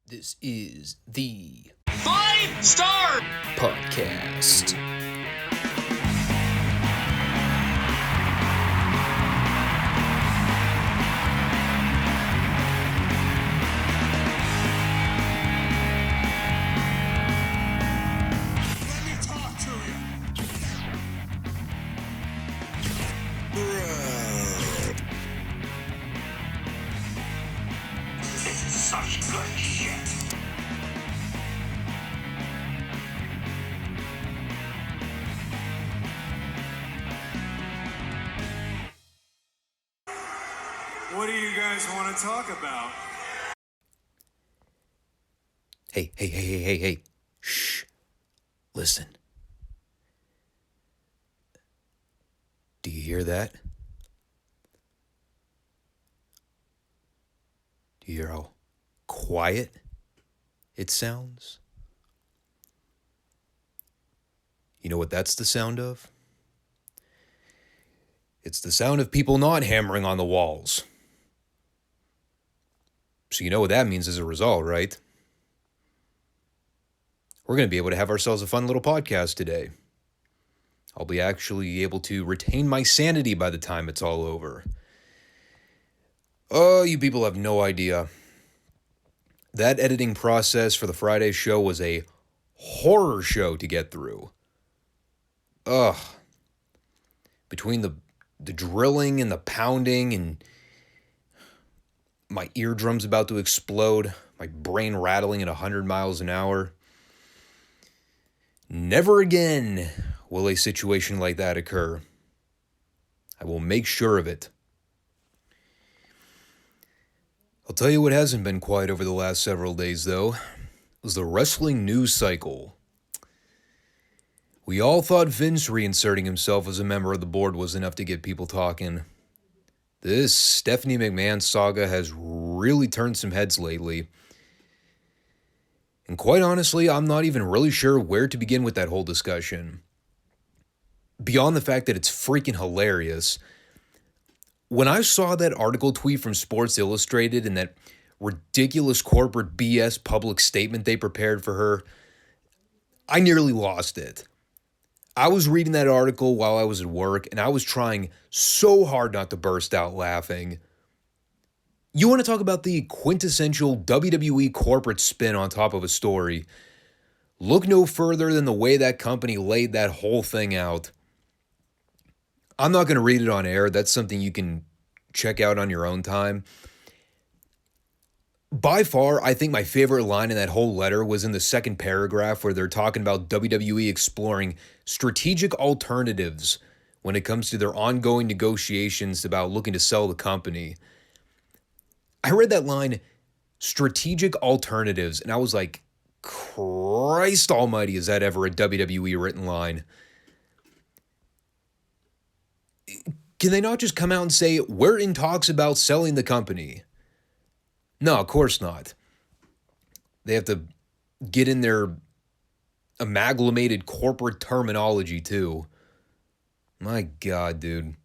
This is the Five Starr Podcast. Let me talk to you. This is such good shit. What do you guys want to talk about? Hey. Shh. Listen. Do you hear that? Do you hear how quiet it sounds? You know what that's the sound of? It's the sound of people not hammering on the walls. So you know what that means as a result, right? We're going to be able to have ourselves a fun little podcast today. I'll be actually able to retain my sanity by the time it's all over. Oh, you people have no idea. That editing process for the Friday show was a horror show to get through. Ugh. Between the drilling and the pounding and my eardrums about to explode, my brain rattling at 100 miles an hour. Never again will a situation like that occur. I will make sure of it. I'll tell you what hasn't been quiet over the last several days, though, was the wrestling news cycle. We all thought Vince reinserting himself as a member of the board was enough to get people talking. This Stephanie McMahon saga has really turned some heads lately. And quite honestly, I'm not even really sure where to begin with that whole discussion. Beyond the fact that it's freaking hilarious, when I saw that article tweet from Sports Illustrated and that ridiculous corporate BS public statement they prepared for her, I nearly lost it. I was reading that article while I was at work, and I was trying so hard not to burst out laughing. You want to talk about the quintessential WWE corporate spin on top of a story? Look no further than the way that company laid that whole thing out. I'm not going to read it on air. That's something you can check out on your own time. By far, I think my favorite line in that whole letter was in the second paragraph where they're talking about WWE exploring strategic alternatives when it comes to their ongoing negotiations about looking to sell the company. I read that line, strategic alternatives, and I was like, Christ almighty, is that ever a WWE written line? Can they not just come out and say, we're in talks about selling the company? No, of course not. They have to get in their amalgamated corporate terminology too. My God, dude.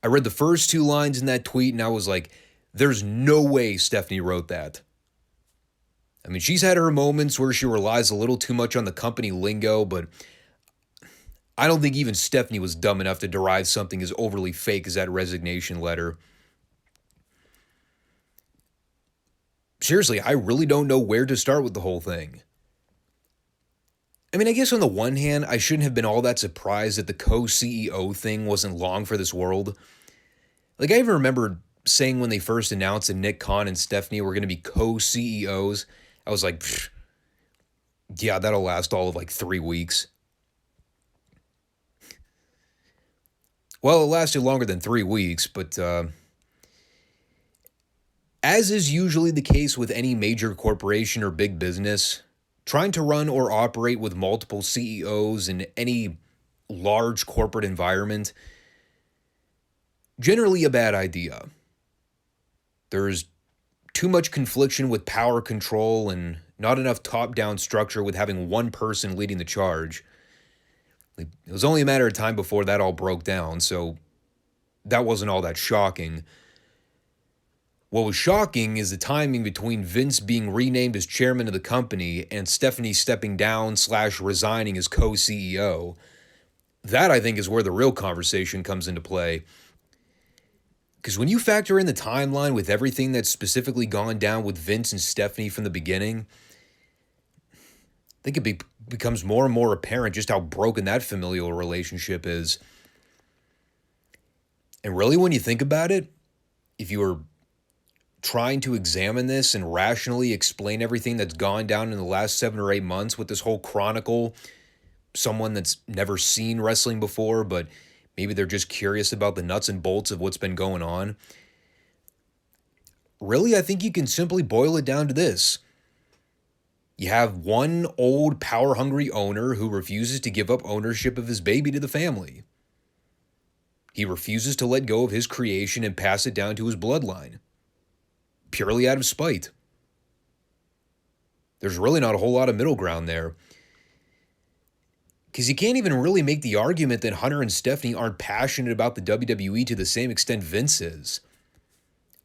I read the first two lines in that tweet and I was like, there's no way Stephanie wrote that. I mean, she's had her moments where she relies a little too much on the company lingo, but I don't think even Stephanie was dumb enough to derive something as overly fake as that resignation letter. Seriously, I really don't know where to start with the whole thing. I mean, I guess on the one hand, I shouldn't have been all that surprised that the co-CEO thing wasn't long for this world. Like, I even remember saying when they first announced that Nick Khan and Stephanie were going to be co-CEOs, I was like, yeah, that'll last all of like 3 weeks. Well, it lasted longer than 3 weeks, but as is usually the case with any major corporation or big business, trying to run or operate with multiple CEOs in any large corporate environment, generally a bad idea. There's too much confliction with power control and not enough top-down structure with having one person leading the charge. It was only a matter of time before that all broke down, so that wasn't all that shocking. What was shocking is the timing between Vince being renamed as chairman of the company and Stephanie stepping down / resigning as co-CEO. That, I think, is where the real conversation comes into play. Because when you factor in the timeline with everything that's specifically gone down with Vince and Stephanie from the beginning, I think it becomes more and more apparent just how broken that familial relationship is. And really, when you think about it, if you were trying to examine this and rationally explain everything that's gone down in the last 7 or 8 months with this whole chronicle, someone that's never seen wrestling before, but maybe they're just curious about the nuts and bolts of what's been going on. Really, I think you can simply boil it down to this. You have one old, power-hungry owner who refuses to give up ownership of his baby to the family. He refuses to let go of his creation and pass it down to his bloodline, purely out of spite. There's really not a whole lot of middle ground there. Because you can't even really make the argument that Hunter and Stephanie aren't passionate about the WWE to the same extent Vince is.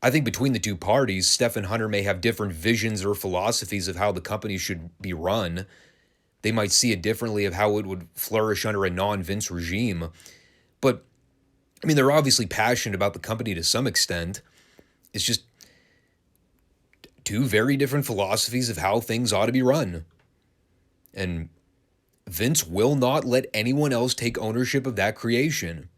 I think between the two parties, Steph and Hunter may have different visions or philosophies of how the company should be run. They might see it differently of how it would flourish under a non-Vince regime. But, I mean, they're obviously passionate about the company to some extent. It's just two very different philosophies of how things ought to be run. And Vince will not let anyone else take ownership of that creation.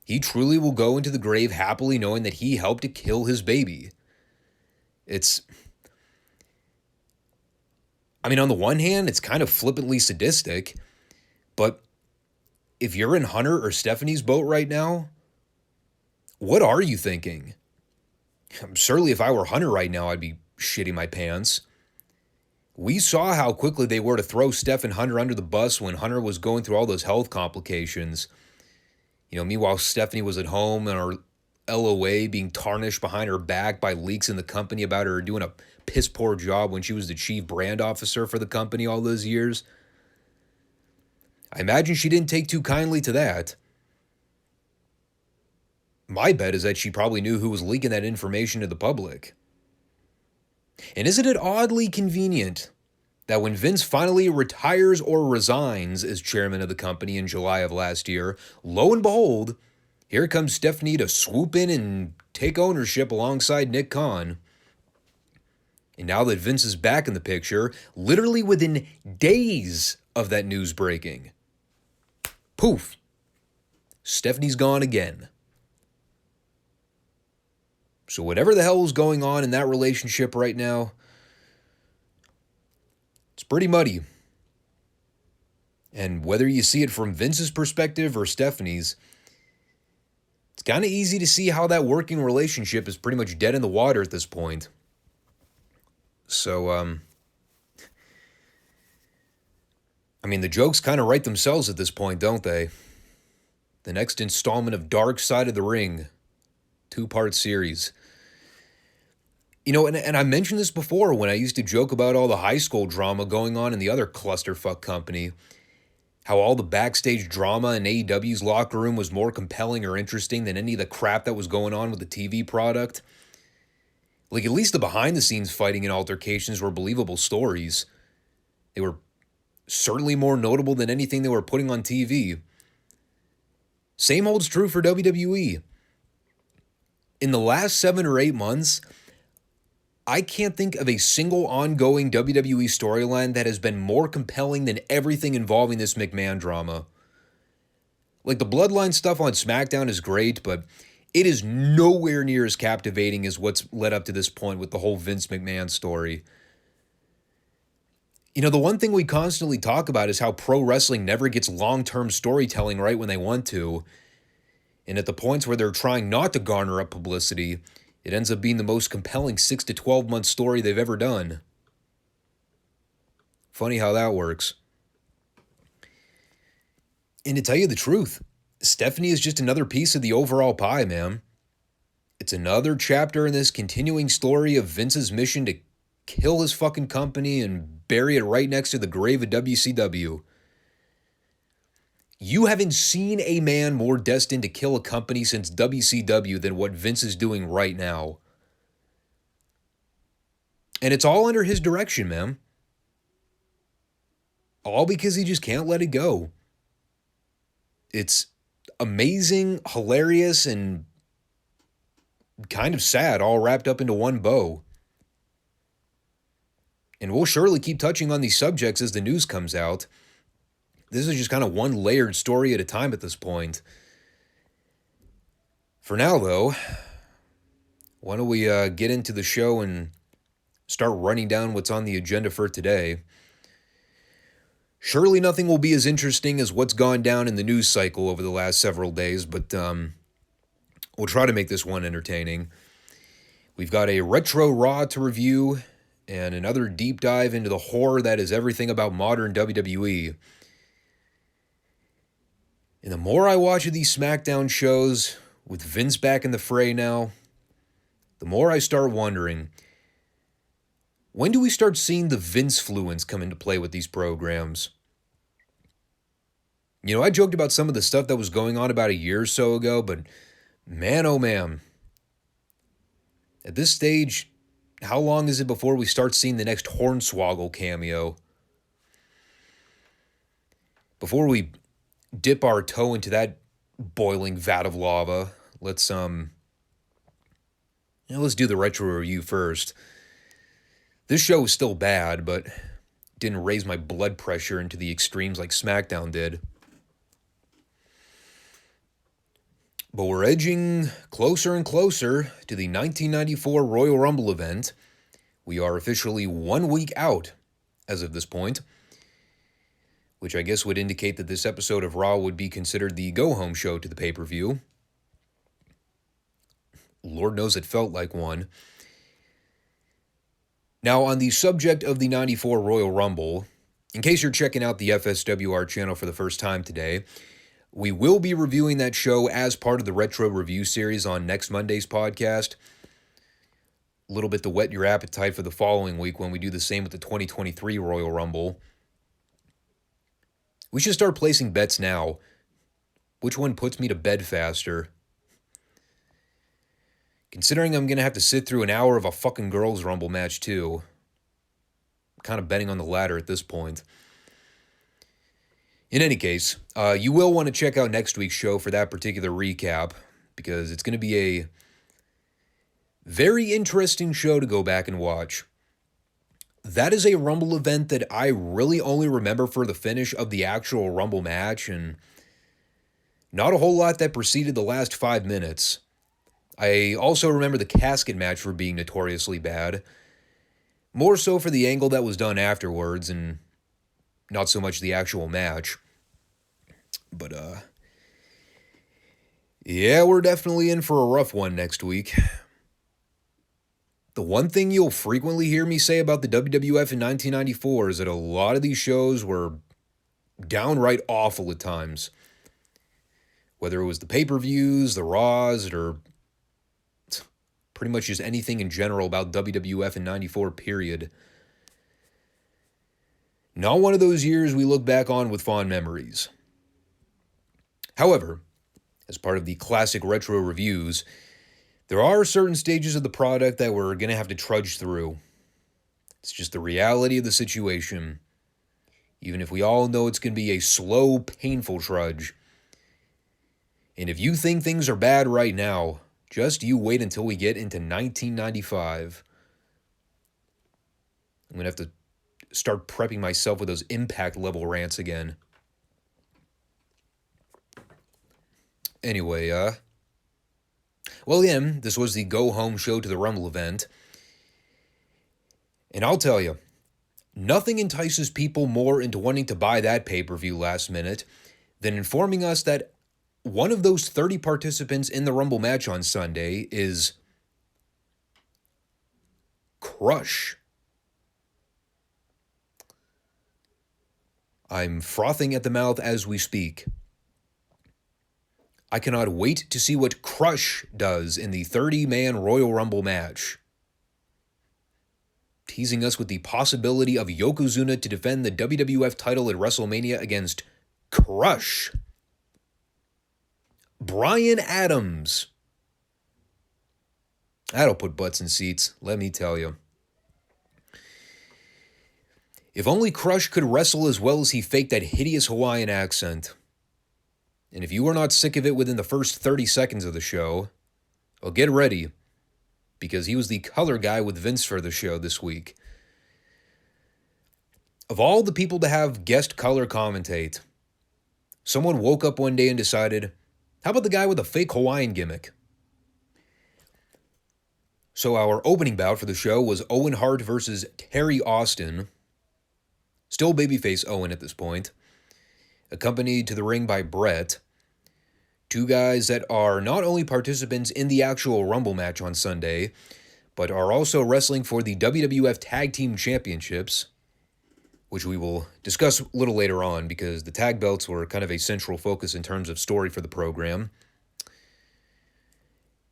He truly will go into the grave happily knowing that he helped to kill his baby. On the one hand, it's kind of flippantly sadistic, but if you're in Hunter or Stephanie's boat right now, what are you thinking? Certainly if I were Hunter right now, I'd be shitting my pants. We saw how quickly they were to throw Steph and Hunter under the bus when Hunter was going through all those health complications. Meanwhile, Stephanie was at home and her LOA being tarnished behind her back by leaks in the company about her doing a piss poor job when she was the chief brand officer for the company all those years. I imagine she didn't take too kindly to that. My bet is that she probably knew who was leaking that information to the public. And isn't it oddly convenient that when Vince finally retires or resigns as chairman of the company in July of last year, lo and behold, here comes Stephanie to swoop in and take ownership alongside Nick Khan. And now that Vince is back in the picture, literally within days of that news breaking, poof, Stephanie's gone again. So whatever the hell is going on in that relationship right now, it's pretty muddy. And whether you see it from Vince's perspective or Stephanie's, it's kind of easy to see how that working relationship is pretty much dead in the water at this point. So, the jokes kind of write themselves at this point, don't they? The next installment of Dark Side of the Ring, 2-part series. And I mentioned this before when I used to joke about all the high school drama going on in the other clusterfuck company. How all the backstage drama in AEW's locker room was more compelling or interesting than any of the crap that was going on with the TV product. Like, at least the behind-the-scenes fighting and altercations were believable stories. They were certainly more notable than anything they were putting on TV. Same holds true for WWE. In the last 7 or 8 months, I can't think of a single ongoing WWE storyline that has been more compelling than everything involving this McMahon drama. Like, the Bloodline stuff on SmackDown is great, but it is nowhere near as captivating as what's led up to this point with the whole Vince McMahon story. The one thing we constantly talk about is how pro wrestling never gets long-term storytelling right when they want to. And at the points where they're trying not to garner up publicity, it ends up being the most compelling 6 to 12 month story they've ever done. Funny how that works. And to tell you the truth, Stephanie is just another piece of the overall pie, man. It's another chapter in this continuing story of Vince's mission to kill his fucking company and bury it right next to the grave of WCW. You haven't seen a man more destined to kill a company since WCW than what Vince is doing right now. And it's all under his direction, man. All because he just can't let it go. It's amazing, hilarious, and kind of sad, all wrapped up into one bow. And we'll surely keep touching on these subjects as the news comes out. This is just kind of one layered story at a time at this point. For now, though, why don't we get into the show and start running down what's on the agenda for today. Surely nothing will be as interesting as what's gone down in the news cycle over the last several days, but we'll try to make this one entertaining. We've got a retro Raw to review and another deep dive into the horror that is everything about modern WWE. And the more I watch of these SmackDown shows, with Vince back in the fray now, the more I start wondering, when do we start seeing the Vince-fluence come into play with these programs? You know, I joked about some of the stuff that was going on about a year or so ago, but man, oh man. At this stage, how long is it before we start seeing the next Hornswoggle cameo? Before we dip our toe into that boiling vat of lava, let's do the retro review first. This show was still bad, but didn't raise my blood pressure into the extremes like SmackDown did. But we're edging closer and closer to the 1994 Royal Rumble event. We are officially 1 week out as of this point, which I guess would indicate that this episode of Raw would be considered the go-home show to the pay-per-view. Lord knows it felt like one. Now, on the subject of the 94 Royal Rumble, in case you're checking out the FSWR channel for the first time today, we will be reviewing that show as part of the Retro Review series on next Monday's podcast. A little bit to whet your appetite for the following week when we do the same with the 2023 Royal Rumble. We should start placing bets now. Which one puts me to bed faster? Considering I'm going to have to sit through an hour of a fucking Girls' Rumble match, too. I'm kind of betting on the latter at this point. In any case, you will want to check out next week's show for that particular recap, because it's going to be a very interesting show to go back and watch. That is a Rumble event that I really only remember for the finish of the actual Rumble match, and not a whole lot that preceded the last 5 minutes. I also remember the casket match for being notoriously bad. More so for the angle that was done afterwards, and not so much the actual match. But, yeah, we're definitely in for a rough one next week. The one thing you'll frequently hear me say about the WWF in 1994 is that a lot of these shows were downright awful at times. Whether it was the pay-per-views, the Raws, or pretty much just anything in general about WWF in 94, period. Not one of those years we look back on with fond memories. However, as part of the classic retro reviews, there are certain stages of the product that we're going to have to trudge through. It's just the reality of the situation. Even if we all know it's going to be a slow, painful trudge. And if you think things are bad right now, just you wait until we get into 1995. I'm going to have to start prepping myself with those Impact level rants again. Anyway, well, again, this was the go-home show to the Rumble event. And I'll tell you, nothing entices people more into wanting to buy that pay-per-view last minute than informing us that one of those 30 participants in the Rumble match on Sunday is Crush. I'm frothing at the mouth as we speak. I cannot wait to see what Crush does in the 30-man Royal Rumble match. Teasing us with the possibility of Yokozuna to defend the WWF title at WrestleMania against Crush Bryan Adams. That'll put butts in seats, let me tell you. If only Crush could wrestle as well as he faked that hideous Hawaiian accent. And if you were not sick of it within the first 30 seconds of the show, well, get ready, because he was the color guy with Vince for the show this week. Of all the people to have guest color commentate, someone woke up one day and decided, how about the guy with a fake Hawaiian gimmick? So our opening bout for the show was Owen Hart versus Terry Austin. Still babyface Owen at this point. Accompanied to the ring by Brett. Two guys that are not only participants in the actual Rumble match on Sunday, but are also wrestling for the WWF Tag Team Championships, which we will discuss a little later on because the tag belts were kind of a central focus in terms of story for the program.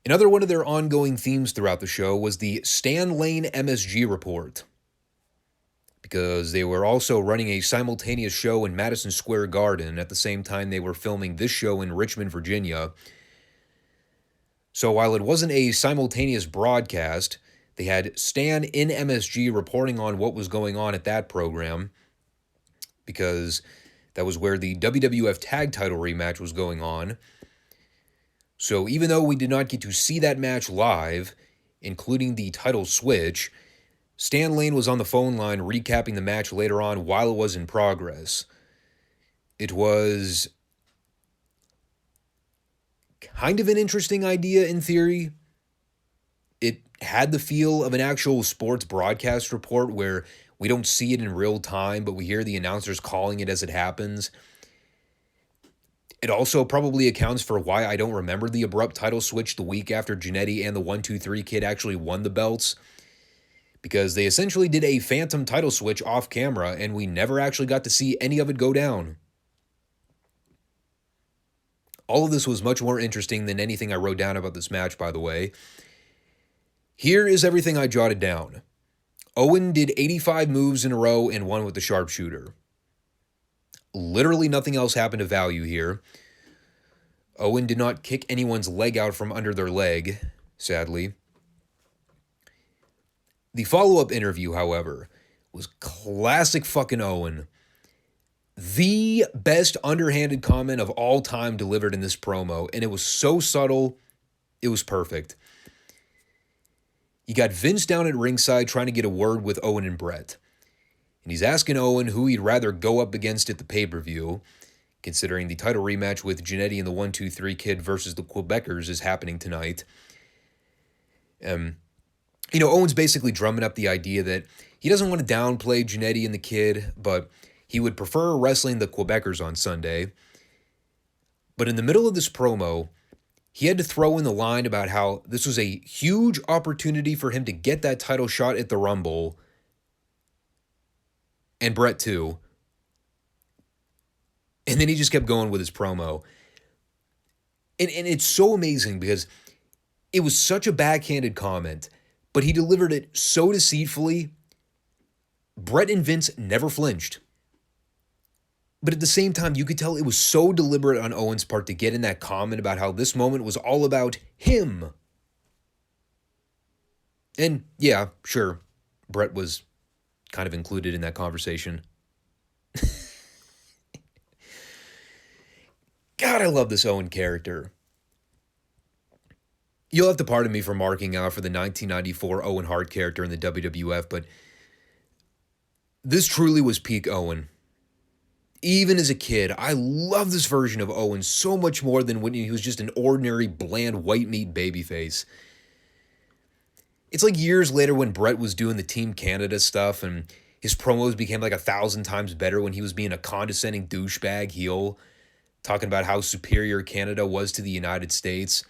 Another one of their ongoing themes throughout the show was the Stan Lane MSG report, because they were also running a simultaneous show in Madison Square Garden at the same time they were filming this show in Richmond, Virginia. So while it wasn't a simultaneous broadcast, they had Stan in MSG reporting on what was going on at that program, because that was where the WWF tag title rematch was going on. So even though we did not get to see that match live, including the title switch, Stan Lane was on the phone line recapping the match later on while it was in progress. It was kind of an interesting idea in theory. It had the feel of an actual sports broadcast report where we don't see it in real time, but we hear the announcers calling it as it happens. It also probably accounts for why I don't remember the abrupt title switch the week after Jannetty and the 1-2-3 Kid actually won the belts, because they essentially did a phantom title switch off camera and we never actually got to see any of it go down. All of this was much more interesting than anything I wrote down about this match, by the way. Here is everything I jotted down. Owen did 85 moves in a row and won with the sharpshooter. Literally nothing else happened of value here. Owen did not kick anyone's leg out from under their leg, sadly. The follow-up interview, however, was classic fucking Owen. The best underhanded comment of all time delivered in this promo, and it was so subtle, it was perfect. You got Vince down at ringside trying to get a word with Owen and Brett. And he's asking Owen who he'd rather go up against at the pay-per-view, considering the title rematch with Jannetty and the 1-2-3 Kid versus the Quebecers is happening tonight. Owen's basically drumming up the idea that he doesn't want to downplay Jannetty and the Kid, but he would prefer wrestling the Quebecers on Sunday. But in the middle of this promo, he had to throw in the line about how this was a huge opportunity for him to get that title shot at the Rumble, and Brett too. And then he just kept going with his promo. And it's so amazing because it was such a backhanded comment, but he delivered it so deceitfully. Brett and Vince never flinched. But at the same time, you could tell it was so deliberate on Owen's part to get in that comment about how this moment was all about him. And yeah, sure, Brett was kind of included in that conversation. God, I love this Owen character. You'll have to pardon me for marking out for the 1994 Owen Hart character in the WWF, but this truly was peak Owen. Even as a kid, I love this version of Owen so much more than when he was just an ordinary, bland, white meat babyface. It's like years later when Brett was doing the Team Canada stuff and his promos became like 1,000 times better when he was being a condescending douchebag heel, talking about how superior Canada was to the United States.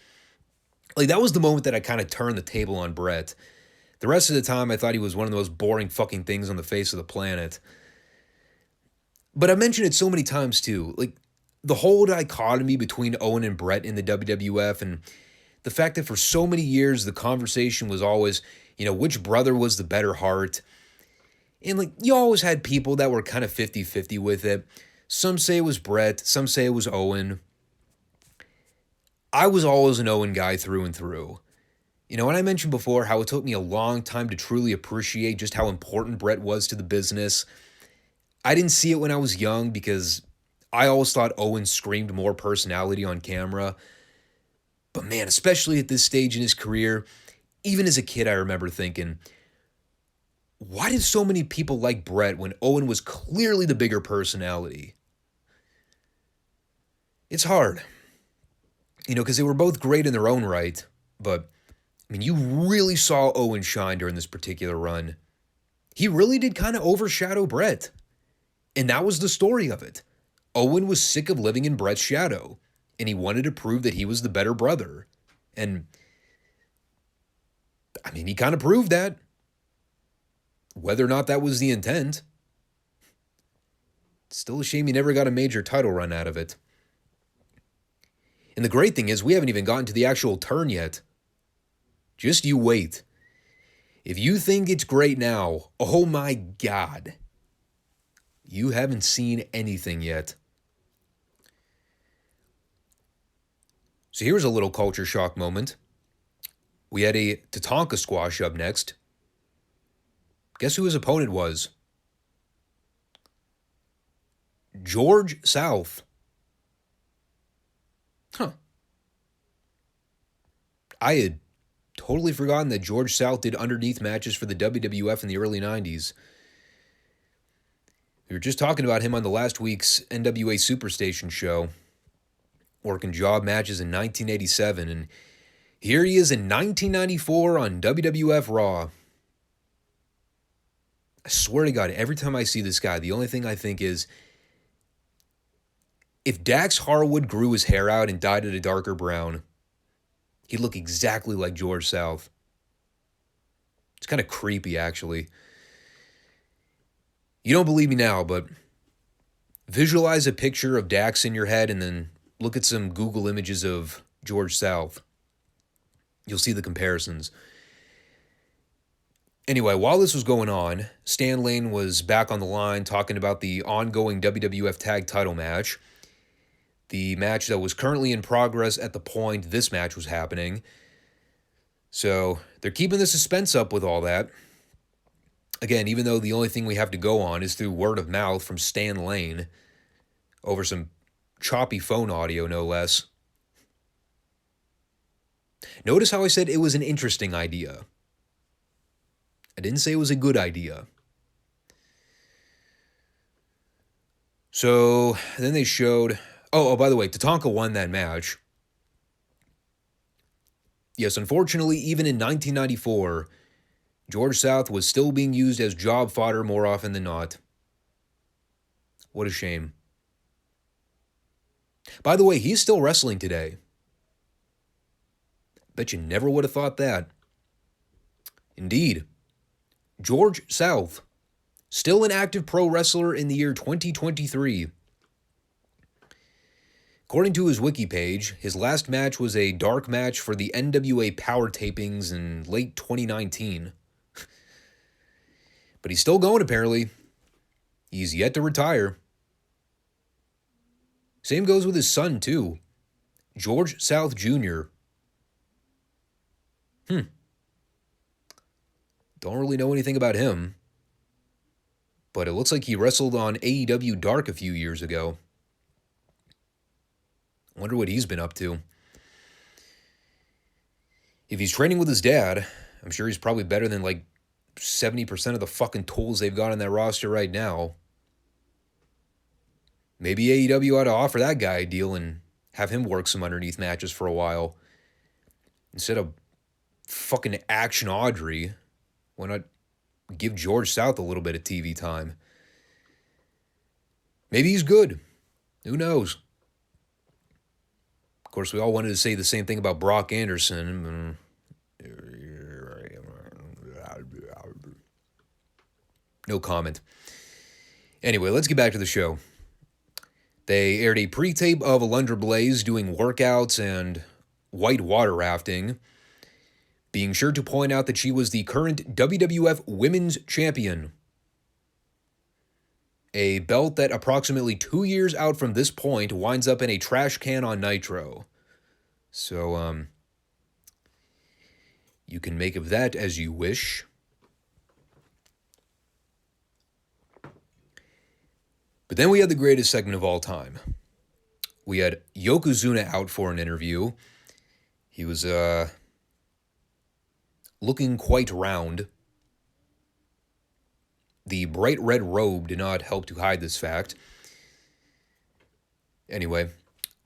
Like, that was the moment that I kind of turned the table on Brett. The rest of the time, I thought he was one of the most boring fucking things on the face of the planet. But I mentioned it so many times too. Like, the whole dichotomy between Owen and Brett in the WWF, and the fact that for so many years the conversation was always, which brother was the better heart. And like, you always had people that were kind of 50-50 with it. Some say it was Brett, some say it was Owen. I was always an Owen guy through and through. And I mentioned before how it took me a long time to truly appreciate just how important Brett was to the business. I didn't see it when I was young because I always thought Owen screamed more personality on camera. But man, especially at this stage in his career, even as a kid, I remember thinking, why did so many people like Brett when Owen was clearly the bigger personality? It's hard, because they were both great in their own right, but you really saw Owen shine during this particular run. He really did kind of overshadow Brett. And that was the story of it. Owen was sick of living in Brett's shadow, and he wanted to prove that he was the better brother. And, he kind of proved that. Whether or not that was the intent. Still a shame he never got a major title run out of it. And the great thing is, we haven't even gotten to the actual turn yet. Just you wait. If you think it's great now, oh my God. You haven't seen anything yet. So here's a little culture shock moment. We had a Tatanka squash up next. Guess who his opponent was? George South. Huh. I had totally forgotten that George South did underneath matches for the WWF in the early 90s. We were just talking about him on the last week's NWA Superstation show, working job matches in 1987, and here he is in 1994 on WWF Raw. I swear to God, every time I see this guy, the only thing I think is, if Dax Harwood grew his hair out and dyed it a darker brown, he'd look exactly like George South. It's kind of creepy, actually. You don't believe me now, but visualize a picture of Dax in your head and then look at some Google images of George South. You'll see the comparisons. Anyway, while this was going on, Stan Lane was back on the line talking about the ongoing WWF Tag Title match. The match that was currently in progress at the point this match was happening. So they're keeping the suspense up with all that. Again, even though the only thing we have to go on is through word of mouth from Stan Lane over some choppy phone audio, no less. Notice how I said it was an interesting idea. I didn't say it was a good idea. So then they showed... Oh, by the way, Tatanka won that match. Yes, unfortunately, even in 1994, George South was still being used as job fodder more often than not. What a shame. By the way, he's still wrestling today. Bet you never would have thought that. Indeed. George South, still an active pro wrestler in the year 2023. According to his wiki page, his last match was a dark match for the NWA Power tapings in late 2019. But he's still going, apparently. He's yet to retire. Same goes with his son, too. George South Jr. Don't really know anything about him. But it looks like he wrestled on AEW Dark a few years ago. Wonder what he's been up to. If he's training with his dad, I'm sure he's probably better than like 70% of the fucking tools they've got on that roster right now. Maybe AEW ought to offer that guy a deal and have him work some underneath matches for a while. Instead of fucking Action Audrey, why not give George South a little bit of TV time? Maybe he's good. Who knows? Of course, we all wanted to say the same thing about Brock Anderson. No comment. Anyway, let's get back to the show. They aired a pre-tape of Alundra Blaze doing workouts and white water rafting, being sure to point out that she was the current WWF Women's Champion. A belt that approximately 2 years out from this point winds up in a trash can on Nitro. So, you can make of that as you wish. But then we had the greatest segment of all time. We had Yokozuna out for an interview. He was looking quite round. The bright red robe did not help to hide this fact. Anyway,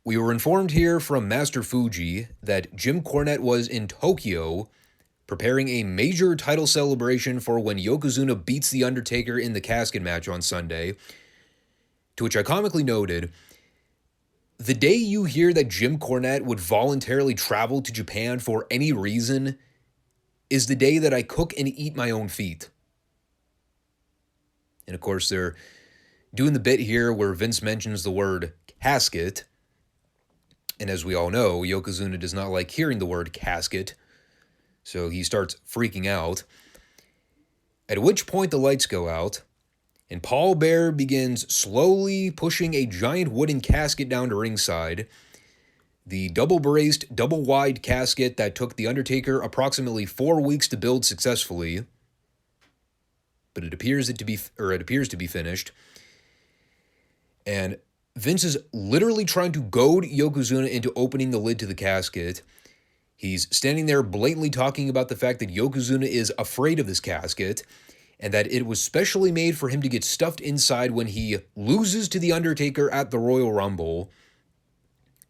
we were informed here from Master Fuji that Jim Cornette was in Tokyo preparing a major title celebration for when Yokozuna beats The Undertaker in the casket match on Sunday, to which I comically noted, the day you hear that Jim Cornette would voluntarily travel to Japan for any reason is the day that I cook and eat my own feet. And of course, they're doing the bit here where Vince mentions the word casket. And as we all know, Yokozuna does not like hearing the word casket. So he starts freaking out. At which point the lights go out, and Paul Bearer begins slowly pushing a giant wooden casket down to ringside. The double-braced, double-wide casket that took The Undertaker approximately 4 weeks to build successfully. But it appears to be finished. And Vince is literally trying to goad Yokozuna into opening the lid to the casket. He's standing there blatantly talking about the fact that Yokozuna is afraid of this casket and that it was specially made for him to get stuffed inside when he loses to The Undertaker at the Royal Rumble.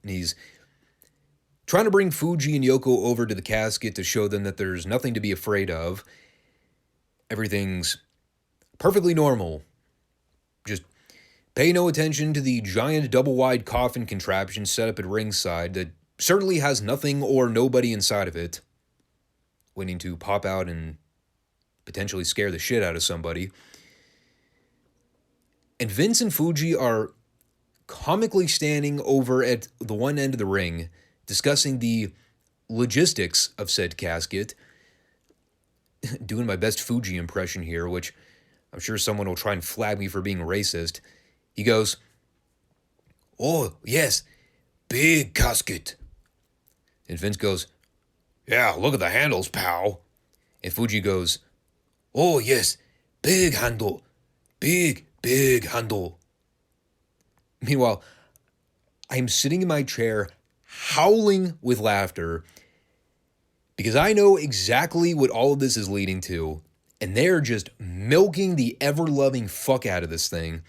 And he's trying to bring Fuji and Yoko over to the casket to show them that there's nothing to be afraid of. Everything's perfectly normal. Just pay no attention to the giant double-wide coffin contraption set up at ringside that certainly has nothing or nobody inside of it, waiting to pop out and potentially scare the shit out of somebody. And Vince and Fuji are comically standing over at the one end of the ring, discussing the logistics of said casket. Doing my best Fuji impression here, which I'm sure someone will try and flag me for being racist. He goes, "Oh, yes, big casket." And Vince goes, "Yeah, look at the handles, pal." And Fuji goes, "Oh, yes, big handle, big handle." Meanwhile, I'm sitting in my chair howling with laughter because I know exactly what all of this is leading to, and they're just milking the ever-loving fuck out of this thing.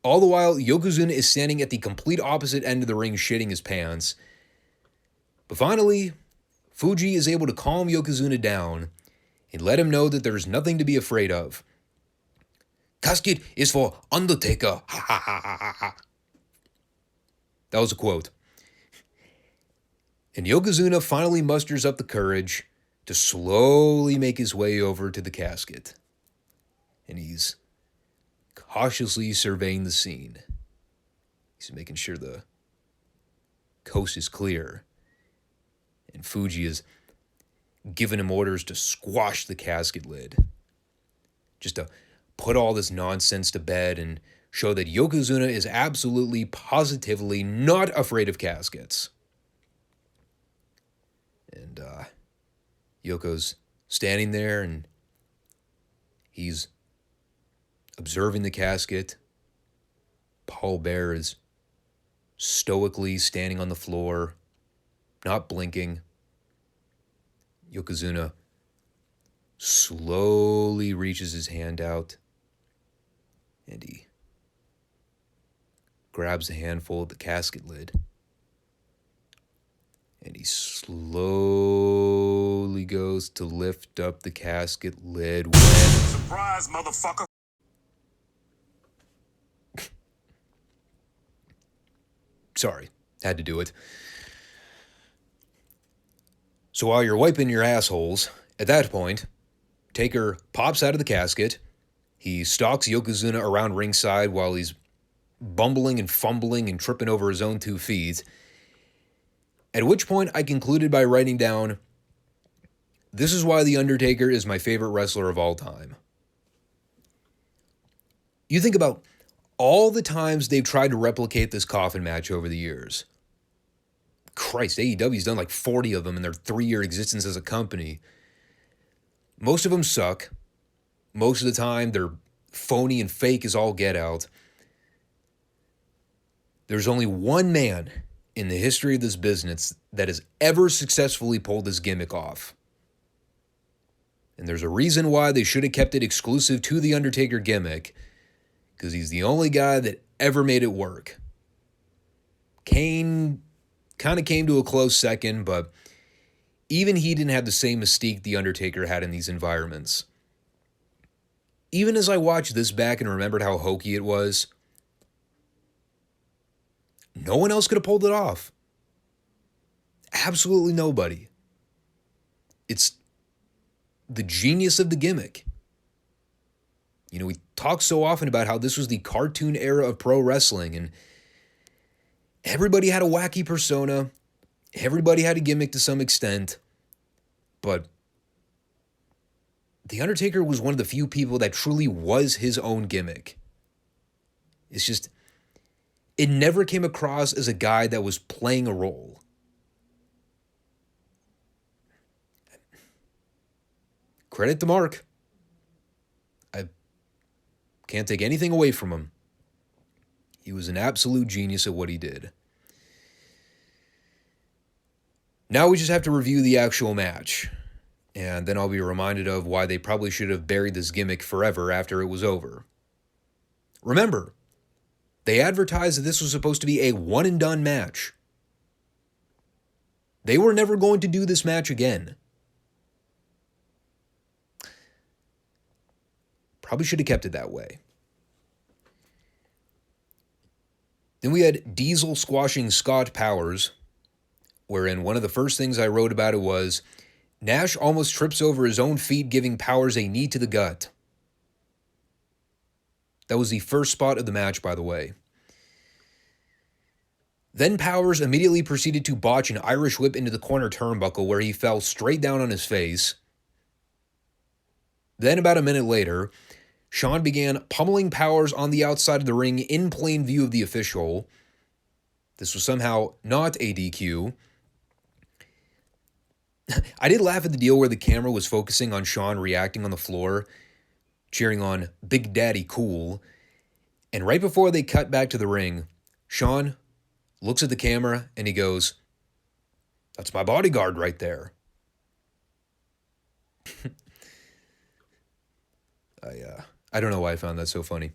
All the while, Yokozuna is standing at the complete opposite end of the ring shitting his pants. But finally, Fuji is able to calm Yokozuna down and let him know that there's nothing to be afraid of. "Casket is for Undertaker, ha ha ha ha ha ha." That was a quote. And Yokozuna finally musters up the courage to slowly make his way over to the casket. And he's cautiously surveying the scene. He's making sure the coast is clear. And Fuji is giving him orders to squash the casket lid. Just to put all this nonsense to bed and show that Yokozuna is absolutely, positively not afraid of caskets. And Yoko's standing there and he's observing the casket. Paul Bearer is stoically standing on the floor, not blinking. Yokozuna slowly reaches his hand out and he grabs a handful of the casket lid and he slowly goes to lift up the casket lid when... Surprise, motherfucker. Sorry, had to do it. So while you're wiping your assholes, at that point, Taker pops out of the casket. He stalks Yokozuna around ringside while he's bumbling and fumbling and tripping over his own 2 feet. At which point I concluded by writing down, "This is why The Undertaker is my favorite wrestler of all time." You think about all the times they've tried to replicate this coffin match over the years. Christ, AEW's done like 40 of them in their 3-year existence as a company. Most of them suck. Most of the time, they're phony and fake as all get out. There's only one man in the history of this business that has ever successfully pulled this gimmick off. And there's a reason why they should have kept it exclusive to the Undertaker gimmick, because he's the only guy that ever made it work. Kane kind of came to a close second, but even he didn't have the same mystique the Undertaker had in these environments. Even as I watched this back and remembered how hokey it was, no one else could have pulled it off. Absolutely nobody. It's the genius of the gimmick. You know, we talk so often about how this was the cartoon era of pro wrestling, and everybody had a wacky persona. Everybody had a gimmick to some extent. But The Undertaker was one of the few people that truly was his own gimmick. It's just, it never came across as a guy that was playing a role. Credit to Mark. I can't take anything away from him. He was an absolute genius at what he did. Now we just have to review the actual match, and then I'll be reminded of why they probably should have buried this gimmick forever after it was over. Remember, they advertised that this was supposed to be a one-and-done match. They were never going to do this match again. Probably should have kept it that way. Then we had Diesel squashing Scott Powers, wherein one of the first things I wrote about it was, Nash almost trips over his own feet, giving Powers a knee to the gut. That was the first spot of the match, by the way. Then Powers immediately proceeded to botch an Irish whip into the corner turnbuckle, where he fell straight down on his face. Then about a minute later, Shawn began pummeling Powers on the outside of the ring in plain view of the official. This was somehow not a DQ. I did laugh at the deal where the camera was focusing on Shawn reacting on the floor, cheering on Big Daddy Cool. And right before they cut back to the ring, Shawn looks at the camera and he goes, "That's my bodyguard right there." I don't know why I found that so funny.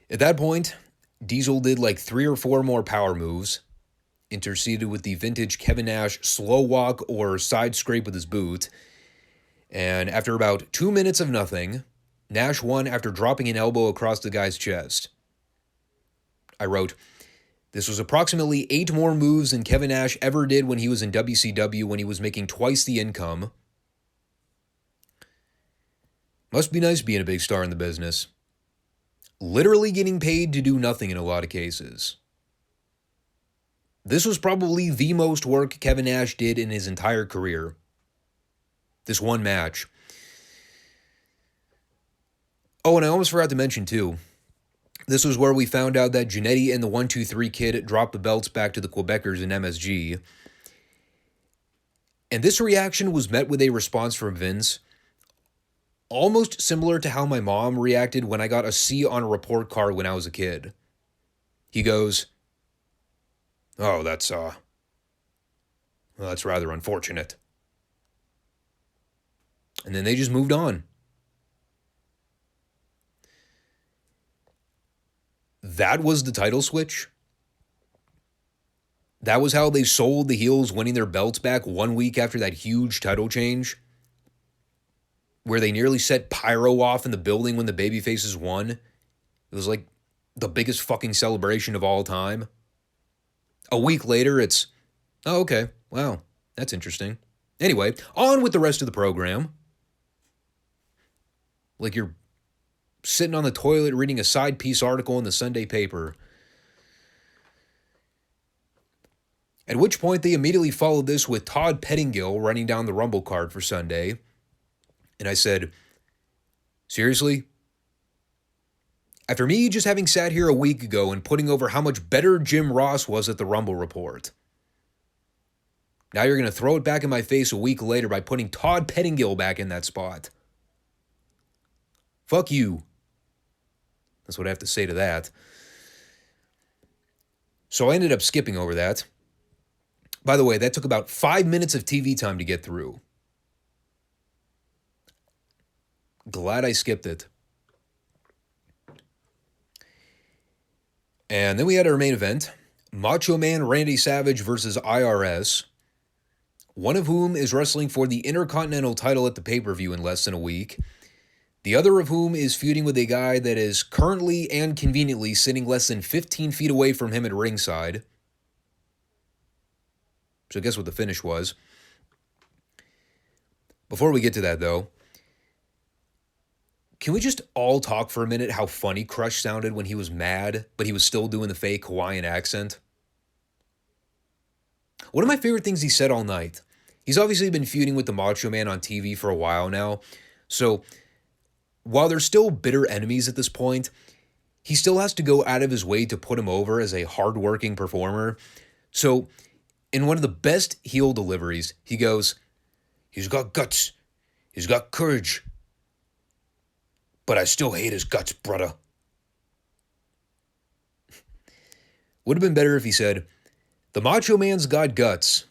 At that point, Diesel did like 3 or 4 more power moves, interceded with the vintage Kevin Nash slow walk or side scrape with his boot, and after about 2 minutes of nothing, Nash won after dropping an elbow across the guy's chest. I wrote, "This was approximately 8 more moves than Kevin Nash ever did when he was in WCW, when he was making twice the income. Must be nice being a big star in the business. Literally getting paid to do nothing in a lot of cases." This was probably the most work Kevin Nash did in his entire career. This one match. Oh, and I almost forgot to mention, too, this was where we found out that Jannetty and the 1-2-3 Kid dropped the belts back to the Quebecers in MSG. And this reaction was met with a response from Vince, almost similar to how my mom reacted when I got a C on a report card when I was a kid. He goes, "Oh, that's rather unfortunate." And then they just moved on. That was the title switch. That was how they sold the heels winning their belts back 1 week after that huge title change, where they nearly set pyro off in the building when the babyfaces won. It was like the biggest fucking celebration of all time. A week later, it's, oh, okay, wow, that's interesting. Anyway, on with the rest of the program. Like you're sitting on the toilet reading a side piece article in the Sunday paper. At which point they immediately followed this with Todd Pettingill running down the Rumble card for Sunday. And I said, seriously? After me just having sat here a week ago and putting over how much better Jim Ross was at the Rumble Report. Now you're going to throw it back in my face a week later by putting Todd Pettingill back in that spot. Fuck you. That's what I have to say to that. So I ended up skipping over that. By the way, that took about 5 minutes of TV time to get through. Glad I skipped it. And then we had our main event, Macho Man Randy Savage versus IRS, one of whom is wrestling for the Intercontinental title at the pay-per-view in less than a week, the other of whom is feuding with a guy that is currently and conveniently sitting less than 15 feet away from him at ringside. So guess what the finish was. Before we get to that, though, can we just all talk for a minute how funny Crush sounded when he was mad, but he was still doing the fake Hawaiian accent? One of my favorite things he said all night. He's obviously been feuding with the Macho Man on TV for a while now, so while they're still bitter enemies at this point, he still has to go out of his way to put him over as a hardworking performer. So, in one of the best heel deliveries, he goes, "He's got guts. He's got courage. But I still hate his guts, brother." Would have been better if he said, "The Macho Man's got guts,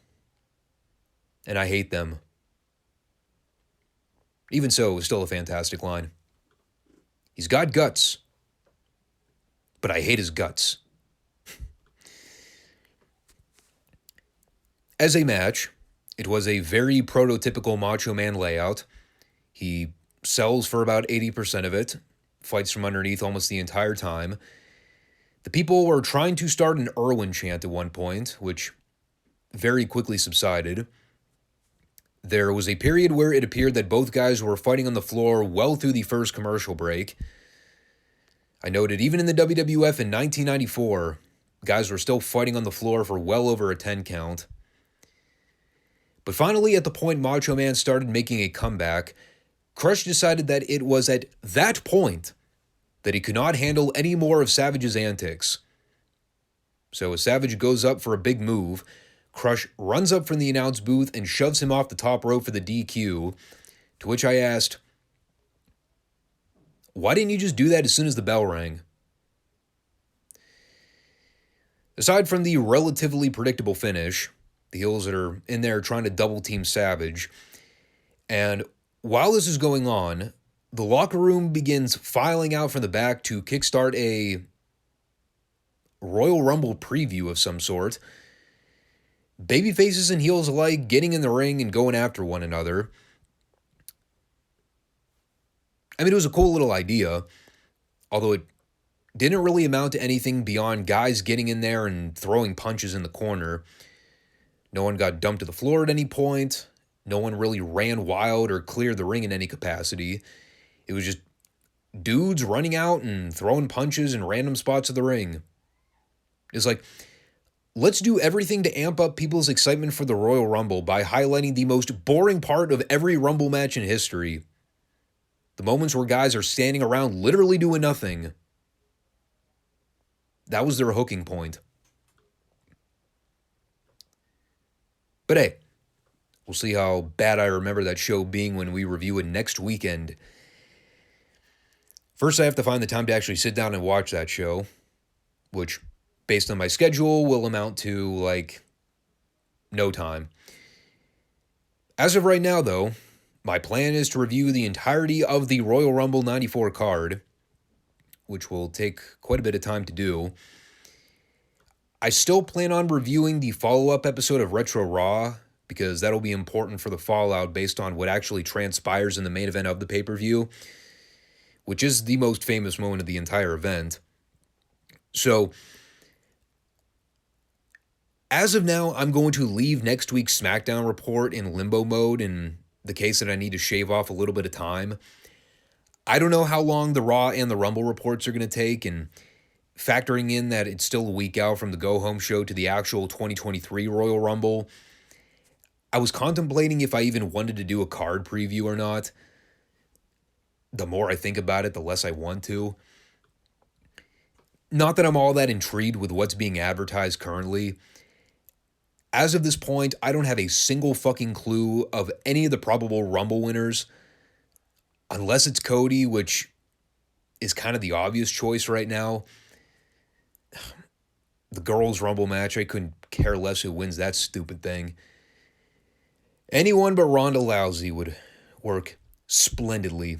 and I hate them." Even so, it was still a fantastic line. He's got guts, but I hate his guts. As a match, it was a very prototypical Macho Man layout. He sells for about 80% of it, fights from underneath almost the entire time. The people were trying to start an Irwin chant at one point, which very quickly subsided. There was a period where it appeared that both guys were fighting on the floor well through the first commercial break. I noted even in the WWF in 1994, guys were still fighting on the floor for well over a 10 count. But finally, at the point Macho Man started making a comeback, Crush decided that it was at that point that he could not handle any more of Savage's antics. So as Savage goes up for a big move, Crush runs up from the announce booth and shoves him off the top rope for the DQ, to which I asked, "Why didn't you just do that as soon as the bell rang?" Aside from the relatively predictable finish, the heels that are in there trying to double-team Savage, and while this is going on, the locker room begins filing out from the back to kickstart a Royal Rumble preview of some sort. Babyfaces and heels alike getting in the ring and going after one another. I mean, it was a cool little idea, although it didn't really amount to anything beyond guys getting in there and throwing punches in the corner. No one got dumped to the floor at any point. No one really ran wild or cleared the ring in any capacity. It was just dudes running out and throwing punches in random spots of the ring. It's like, let's do everything to amp up people's excitement for the Royal Rumble by highlighting the most boring part of every Rumble match in history. The moments where guys are standing around literally doing nothing. That was their hooking point. But hey, we'll see how bad I remember that show being when we review it next weekend. First, I have to find the time to actually sit down and watch that show, which, based on my schedule, will amount to, no time. As of right now, though, my plan is to review the entirety of the Royal Rumble 94 card, which will take quite a bit of time to do. I still plan on reviewing the follow-up episode of Retro Raw, because that'll be important for the fallout based on what actually transpires in the main event of the pay-per-view, which is the most famous moment of the entire event. So, as of now, I'm going to leave next week's SmackDown report in limbo mode in the case that I need to shave off a little bit of time. I don't know how long the Raw and the Rumble reports are going to take, and factoring in that it's still a week out from the go-home show to the actual 2023 Royal Rumble, I was contemplating if I even wanted to do a card preview or not. The more I think about it, the less I want to. Not that I'm all that intrigued with what's being advertised currently. As of this point, I don't have a single fucking clue of any of the probable Rumble winners, unless it's Cody, which is kind of the obvious choice right now. The girls' Rumble match, I couldn't care less who wins that stupid thing. Anyone but Ronda Rousey would work splendidly.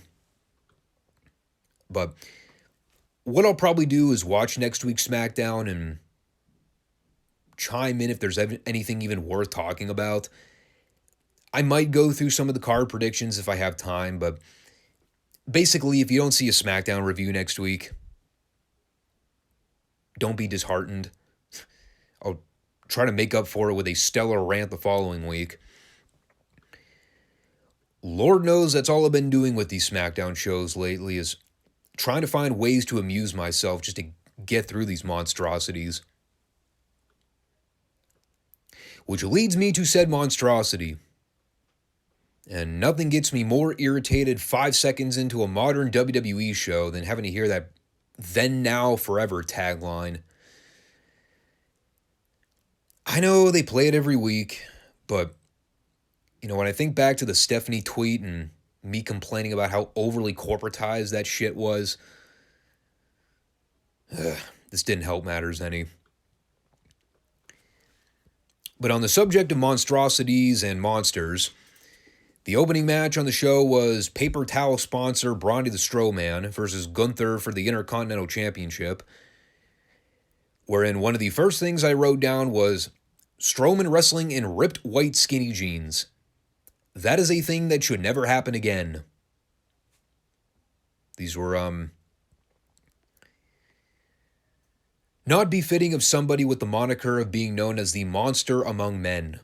But what I'll probably do is watch next week's SmackDown and chime in if there's anything even worth talking about. I might go through some of the card predictions if I have time, but basically, if you don't see a SmackDown review next week, don't be disheartened. I'll try to make up for it with a stellar rant the following week. Lord knows that's all I've been doing with these SmackDown shows lately, is trying to find ways to amuse myself just to get through these monstrosities. Which leads me to said monstrosity. And nothing gets me more irritated 5 seconds into a modern WWE show than having to hear that "then, now, forever" tagline. I know they play it every week, but when I think back to the Stephanie tweet and me complaining about how overly corporatized that shit was, this didn't help matters any. But on the subject of monstrosities and monsters, the opening match on the show was paper towel sponsor Braun the Strowman versus Gunther for the Intercontinental Championship, wherein one of the first things I wrote down was Strowman wrestling in ripped white skinny jeans. That is a thing that should never happen again. These were, not befitting of somebody with the moniker of being known as the monster among men.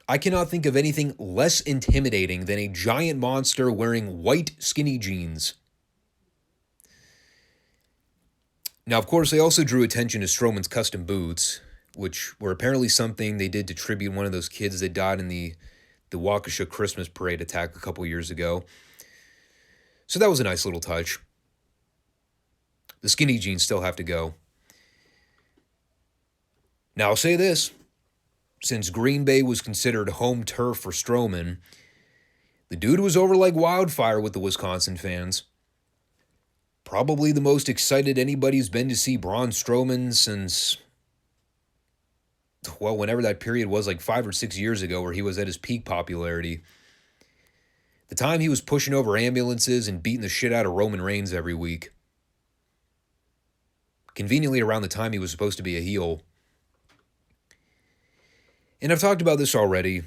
I cannot think of anything less intimidating than a giant monster wearing white skinny jeans. Now, of course, they also drew attention to Strowman's custom boots, which were apparently something they did to tribute one of those kids that died in the Waukesha Christmas parade attack a couple years ago. So that was a nice little touch. The skinny jeans still have to go. Now, I'll say this. Since Green Bay was considered home turf for Strowman, the dude was over like wildfire with the Wisconsin fans. Probably the most excited anybody's been to see Braun Strowman since, well, whenever that period was, like 5 or 6 years ago, where he was at his peak popularity. The time he was pushing over ambulances and beating the shit out of Roman Reigns every week. Conveniently around the time he was supposed to be a heel. And I've talked about this already.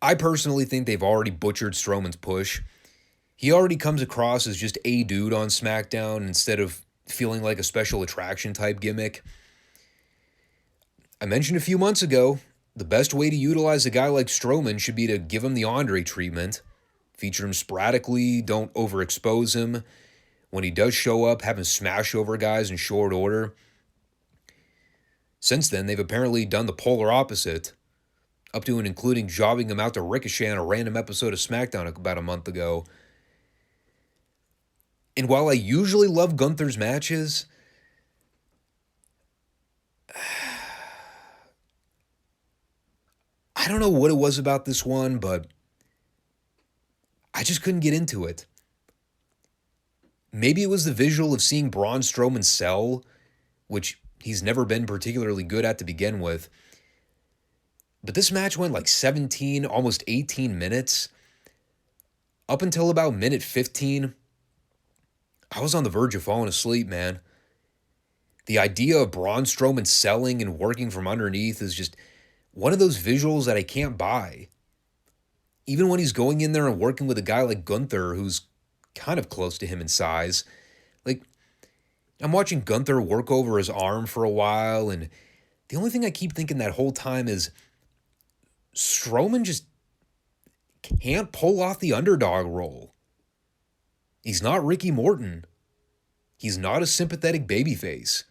I personally think they've already butchered Strowman's push. He already comes across as just a dude on SmackDown instead of feeling like a special attraction type gimmick. I mentioned a few months ago, the best way to utilize a guy like Strowman should be to give him the Andre treatment. Feature him sporadically, don't overexpose him. When he does show up, have him smash over guys in short order. Since then, they've apparently done the polar opposite, up to and including jobbing him out to Ricochet on a random episode of SmackDown about a month ago. And while I usually love Gunther's matches, I don't know what it was about this one, but I just couldn't get into it. Maybe it was the visual of seeing Braun Strowman sell, which he's never been particularly good at to begin with. But this match went like 17, almost 18 minutes. Up until about minute 15, I was on the verge of falling asleep, man. The idea of Braun Strowman selling and working from underneath is just one of those visuals that I can't buy. Even when he's going in there and working with a guy like Gunther, who's kind of close to him in size. Like, I'm watching Gunther work over his arm for a while, and the only thing I keep thinking that whole time is Strowman just can't pull off the underdog role. He's not Ricky Morton. He's not a sympathetic babyface.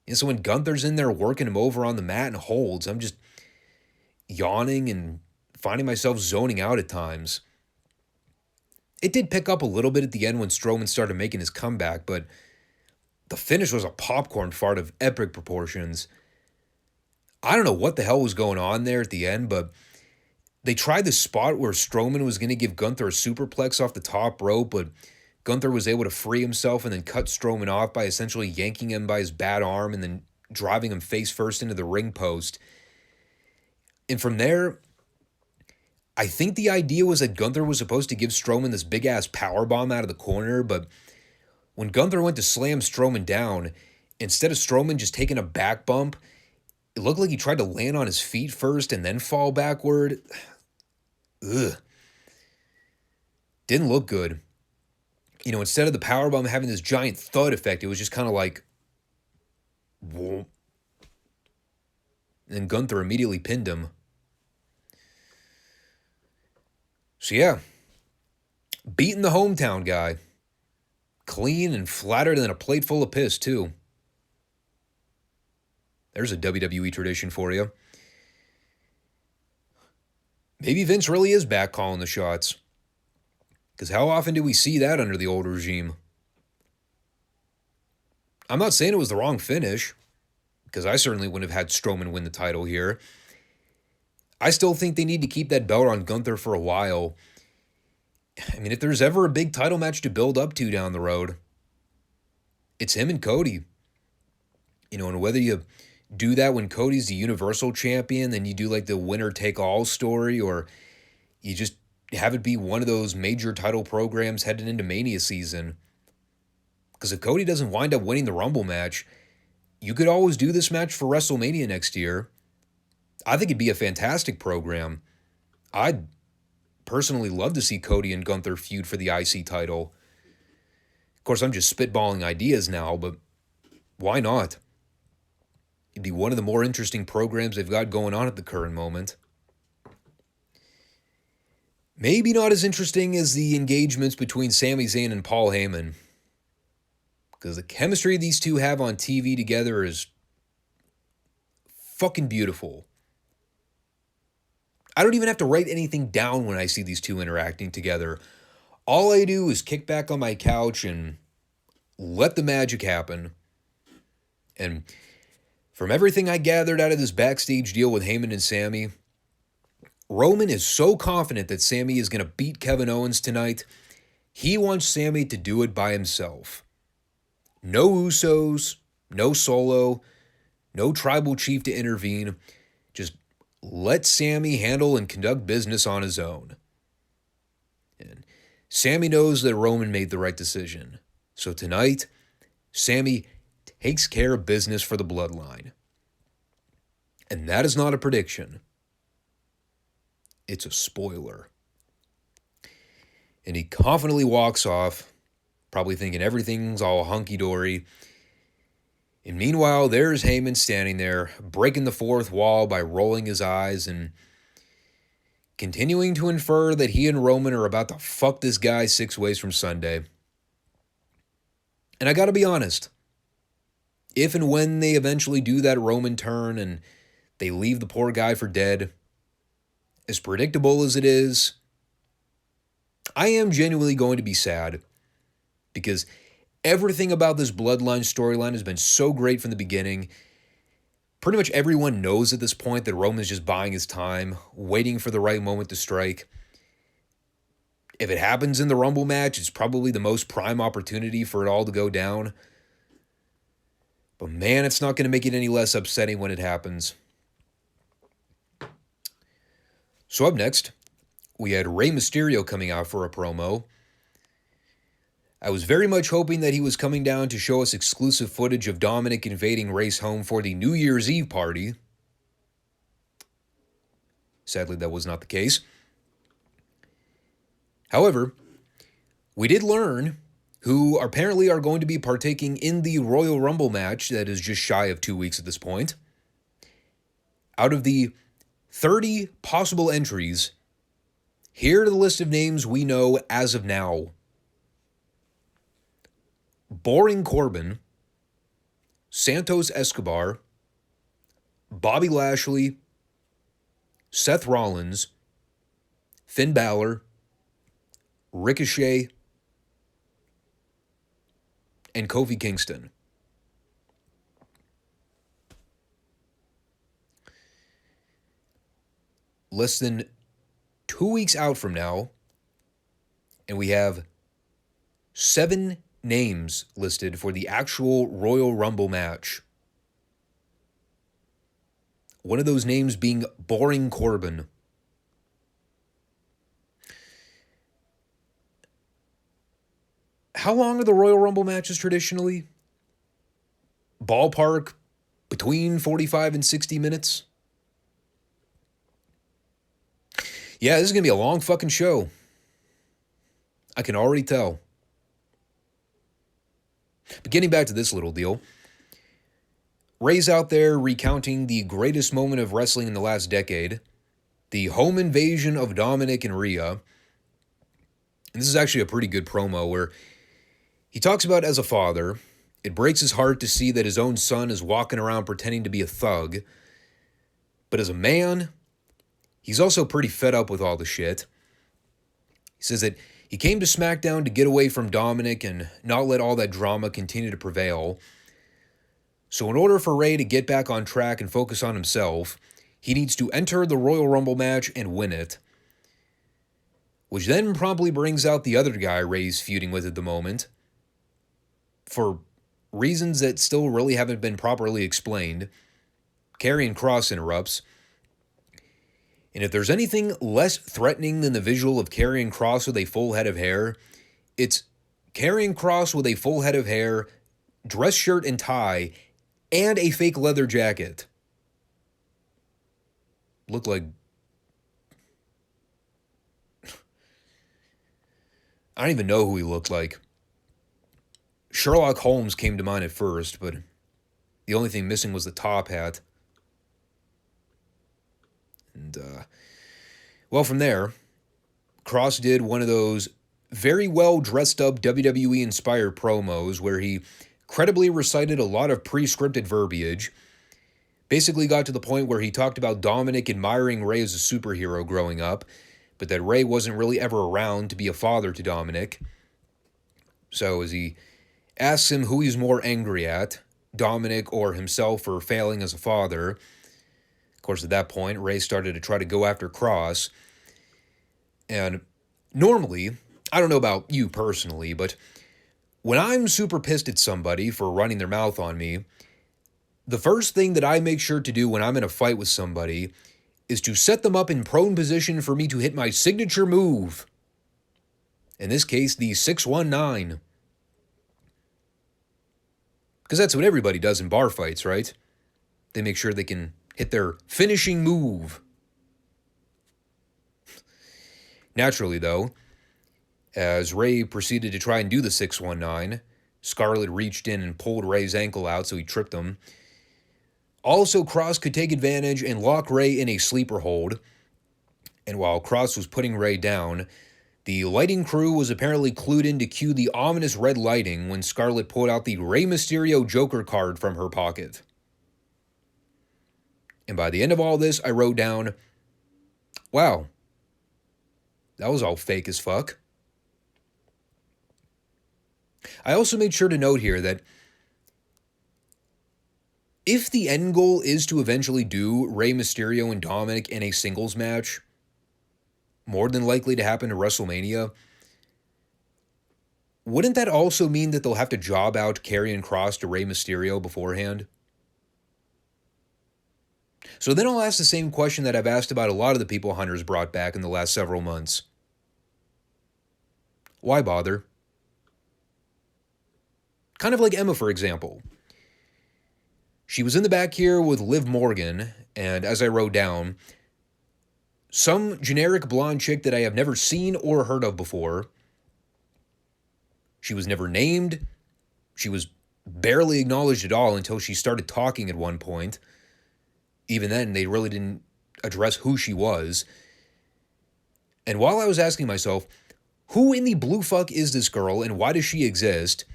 And so when Gunther's in there working him over on the mat and holds, I'm just yawning and finding myself zoning out at times. It did pick up a little bit at the end when Strowman started making his comeback, but The finish was a popcorn fart of epic proportions. I don't know what the hell was going on there at the end, but they tried the spot where Strowman was going to give Gunther a superplex off the top rope, but Gunther was able to free himself and then cut Strowman off by essentially yanking him by his bad arm and then driving him face first into the ring post. And from there, I think the idea was that Gunther was supposed to give Strowman this big-ass powerbomb out of the corner, but when Gunther went to slam Strowman down, instead of Strowman just taking a back bump, it looked like he tried to land on his feet first and then fall backward. Ugh. Didn't look good. Instead of the powerbomb having this giant thud effect, it was just kind of like, whoa. And Gunther immediately pinned him. So yeah, beating the hometown guy. Clean and flatter than a plate full of piss, too. There's a WWE tradition for you. Maybe Vince really is back calling the shots. Because how often do we see that under the old regime? I'm not saying it was the wrong finish, because I certainly wouldn't have had Strowman win the title here. I still think they need to keep that belt on Gunther for a while. I mean, if there's ever a big title match to build up to down the road, it's him and Cody. And whether you do that when Cody's the Universal Champion, then you do like the winner-take-all story, or you just have it be one of those major title programs heading into Mania season. Because if Cody doesn't wind up winning the Rumble match, you could always do this match for WrestleMania next year. I think it'd be a fantastic program. I'd personally love to see Cody and Gunther feud for the IC title. Of course, I'm just spitballing ideas now, but why not? It'd be one of the more interesting programs they've got going on at the current moment. Maybe not as interesting as the engagements between Sami Zayn and Paul Heyman, because the chemistry these two have on TV together is fucking beautiful. I don't even have to write anything down when I see these two interacting together. All I do is kick back on my couch and let the magic happen. And from everything I gathered out of this backstage deal with Heyman and Sami, Roman is so confident that Sami is going to beat Kevin Owens tonight, he wants Sami to do it by himself. No Usos, no Solo, no tribal chief to intervene. Just let Sami handle and conduct business on his own. And Sami knows that Roman made the right decision. So tonight, Sami takes care of business for the bloodline. And that is not a prediction. It's a spoiler. And he confidently walks off, probably thinking everything's all hunky-dory. And meanwhile, there's Heyman standing there, breaking the fourth wall by rolling his eyes and continuing to infer that he and Roman are about to fuck this guy 6 ways from Sunday. And I gotta be honest, if and when they eventually do that Roman turn and they leave the poor guy for dead, as predictable as it is, I am genuinely going to be sad, because everything about this bloodline storyline has been so great from the beginning. Pretty much everyone knows at this point that Roman's just buying his time, waiting for the right moment to strike. If it happens in the Rumble match, it's probably the most prime opportunity for it all to go down. But man, it's not going to make it any less upsetting when it happens. So up next, we had Rey Mysterio coming out for a promo. I was very much hoping that he was coming down to show us exclusive footage of Dominic invading Rey's home for the New Year's Eve party. Sadly, that was not the case. However, we did learn who apparently are going to be partaking in the Royal Rumble match that is just shy of 2 weeks at this point. Out of the 30 possible entries, here are the list of names we know as of now. Boring Corbin, Santos Escobar, Bobby Lashley, Seth Rollins, Finn Balor, Ricochet, and Kofi Kingston. less than 2 weeks out from now, and we have 7 names listed for the actual Royal Rumble match. One of those names being Boring Corbin. How long are the Royal Rumble matches traditionally? Ballpark between 45 and 60 minutes? Yeah, this is going to be a long fucking show. I can already tell. But getting back to this little deal, Ray's out there recounting the greatest moment of wrestling in the last decade, the home invasion of Dominic and Rhea. And this is actually a pretty good promo where he talks about, as a father, it breaks his heart to see that his own son is walking around pretending to be a thug. But as a man, he's also pretty fed up with all the shit. He says that he came to SmackDown to get away from Dominic and not let all that drama continue to prevail. So in order for Ray to get back on track and focus on himself, he needs to enter the Royal Rumble match and win it. Which then probably brings out the other guy Ray's feuding with at the moment, for reasons that still really haven't been properly explained. Karrion Kross interrupts. And if there's anything less threatening than the visual of Karrion Kross with a full head of hair, it's Karrion Kross with a full head of hair, dress shirt and tie, and a fake leather jacket. Looked like... I don't even know who he looked like. Sherlock Holmes came to mind at first, but the only thing missing was the top hat. And, well, from there, Kross did one of those very well dressed up WWE-inspired promos where he credibly recited a lot of pre-scripted verbiage. Basically got to the point where he talked about Dominic admiring Ray as a superhero growing up, but that Ray wasn't really ever around to be a father to Dominic. So as he asks him who he's more angry at, Dominic or himself for failing as a father. Of course, at that point, Ray started to try to go after Kross. And normally, I don't know about you personally, but when I'm super pissed at somebody for running their mouth on me, the first thing that I make sure to do when I'm in a fight with somebody is to set them up in prone position for me to hit my signature move. In this case, the 619. Because that's what everybody does in bar fights, right? They make sure they can hit their finishing move. Naturally, though, as Ray proceeded to try and do the 619, Scarlett reached in and pulled Ray's ankle out, so he tripped him. Also, Kross could take advantage and lock Ray in a sleeper hold. And while Kross was putting Ray down, the lighting crew was apparently clued in to cue the ominous red lighting when Scarlett pulled out the Rey Mysterio Joker card from her pocket. And by the end of all this, I wrote down, wow, that was all fake as fuck. I also made sure to note here that if the end goal is to eventually do Rey Mysterio and Dominic in a singles match, more than likely to happen at WrestleMania, wouldn't that also mean that they'll have to job out Karrion Kross to Rey Mysterio beforehand? So then I'll ask the same question that I've asked about a lot of the people Hunter's brought back in the last several months. Why bother? Kind of like Emma, for example. She was in the back here with Liv Morgan, and as I wrote down, some generic blonde chick that I have never seen or heard of before. She was never named. She was barely acknowledged at all until she started talking at one point. Even then, they really didn't address who she was. And while I was asking myself, who in the blue fuck is this girl and why does she exist?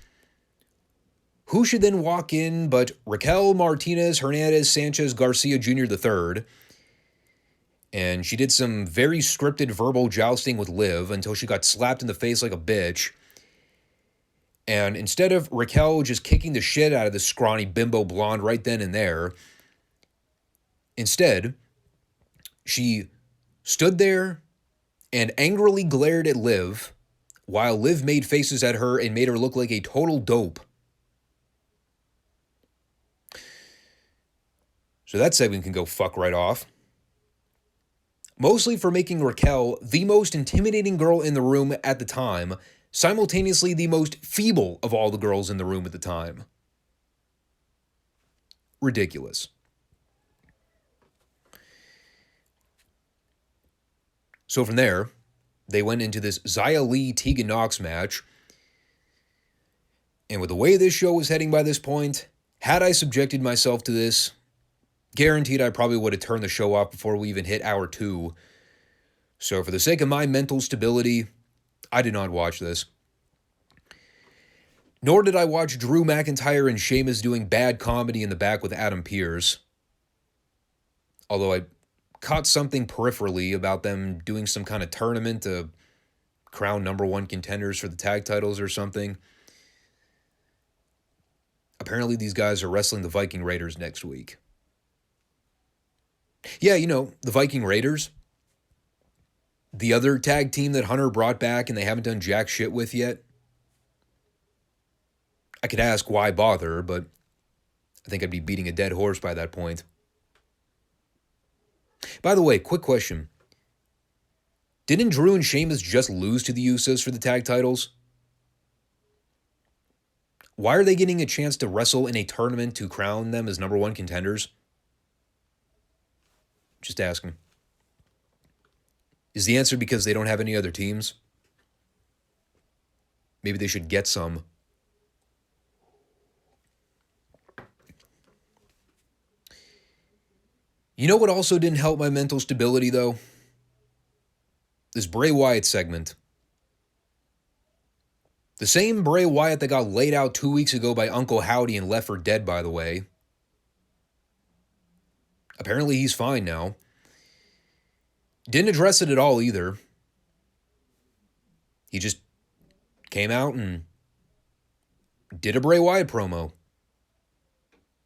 Who should then walk in but Raquel Martinez Hernandez Sanchez Garcia Jr. III? And she did some very scripted verbal jousting with Liv until she got slapped in the face like a bitch. And instead of Raquel just kicking the shit out of this scrawny bimbo blonde right then and there, instead, she stood there and angrily glared at Liv while Liv made faces at her and made her look like a total dope. So that segment can go fuck right off. Mostly for making Raquel the most intimidating girl in the room at the time, simultaneously the most feeble of all the girls in the room at the time. Ridiculous. So from there, they went into this Xia Li Tegan Nox match. And with the way this show was heading by this point, had I subjected myself to this, guaranteed I probably would have turned the show off before we even hit hour 2. So for the sake of my mental stability, I did not watch this. Nor did I watch Drew McIntyre and Sheamus doing bad comedy in the back with Adam Pearce. Although I caught something peripherally about them doing some kind of tournament to crown number 1 contenders for the tag titles or something. Apparently these guys are wrestling the Viking Raiders next week. Yeah, you know, the Viking Raiders. The other tag team that Hunter brought back and they haven't done jack shit with yet. I could ask why bother, but I think I'd be beating a dead horse by that point. By the way, quick question. Didn't Drew and Sheamus just lose to the Usos for the tag titles? Why are they getting a chance to wrestle in a tournament to crown them as number 1 contenders? Just asking. Is the answer because they don't have any other teams? Maybe they should get some. You know what also didn't help my mental stability, though? This Bray Wyatt segment. The same Bray Wyatt that got laid out 2 weeks ago by Uncle Howdy and left for dead, by the way. Apparently he's fine now. Didn't address it at all either. He just came out and did a Bray Wyatt promo.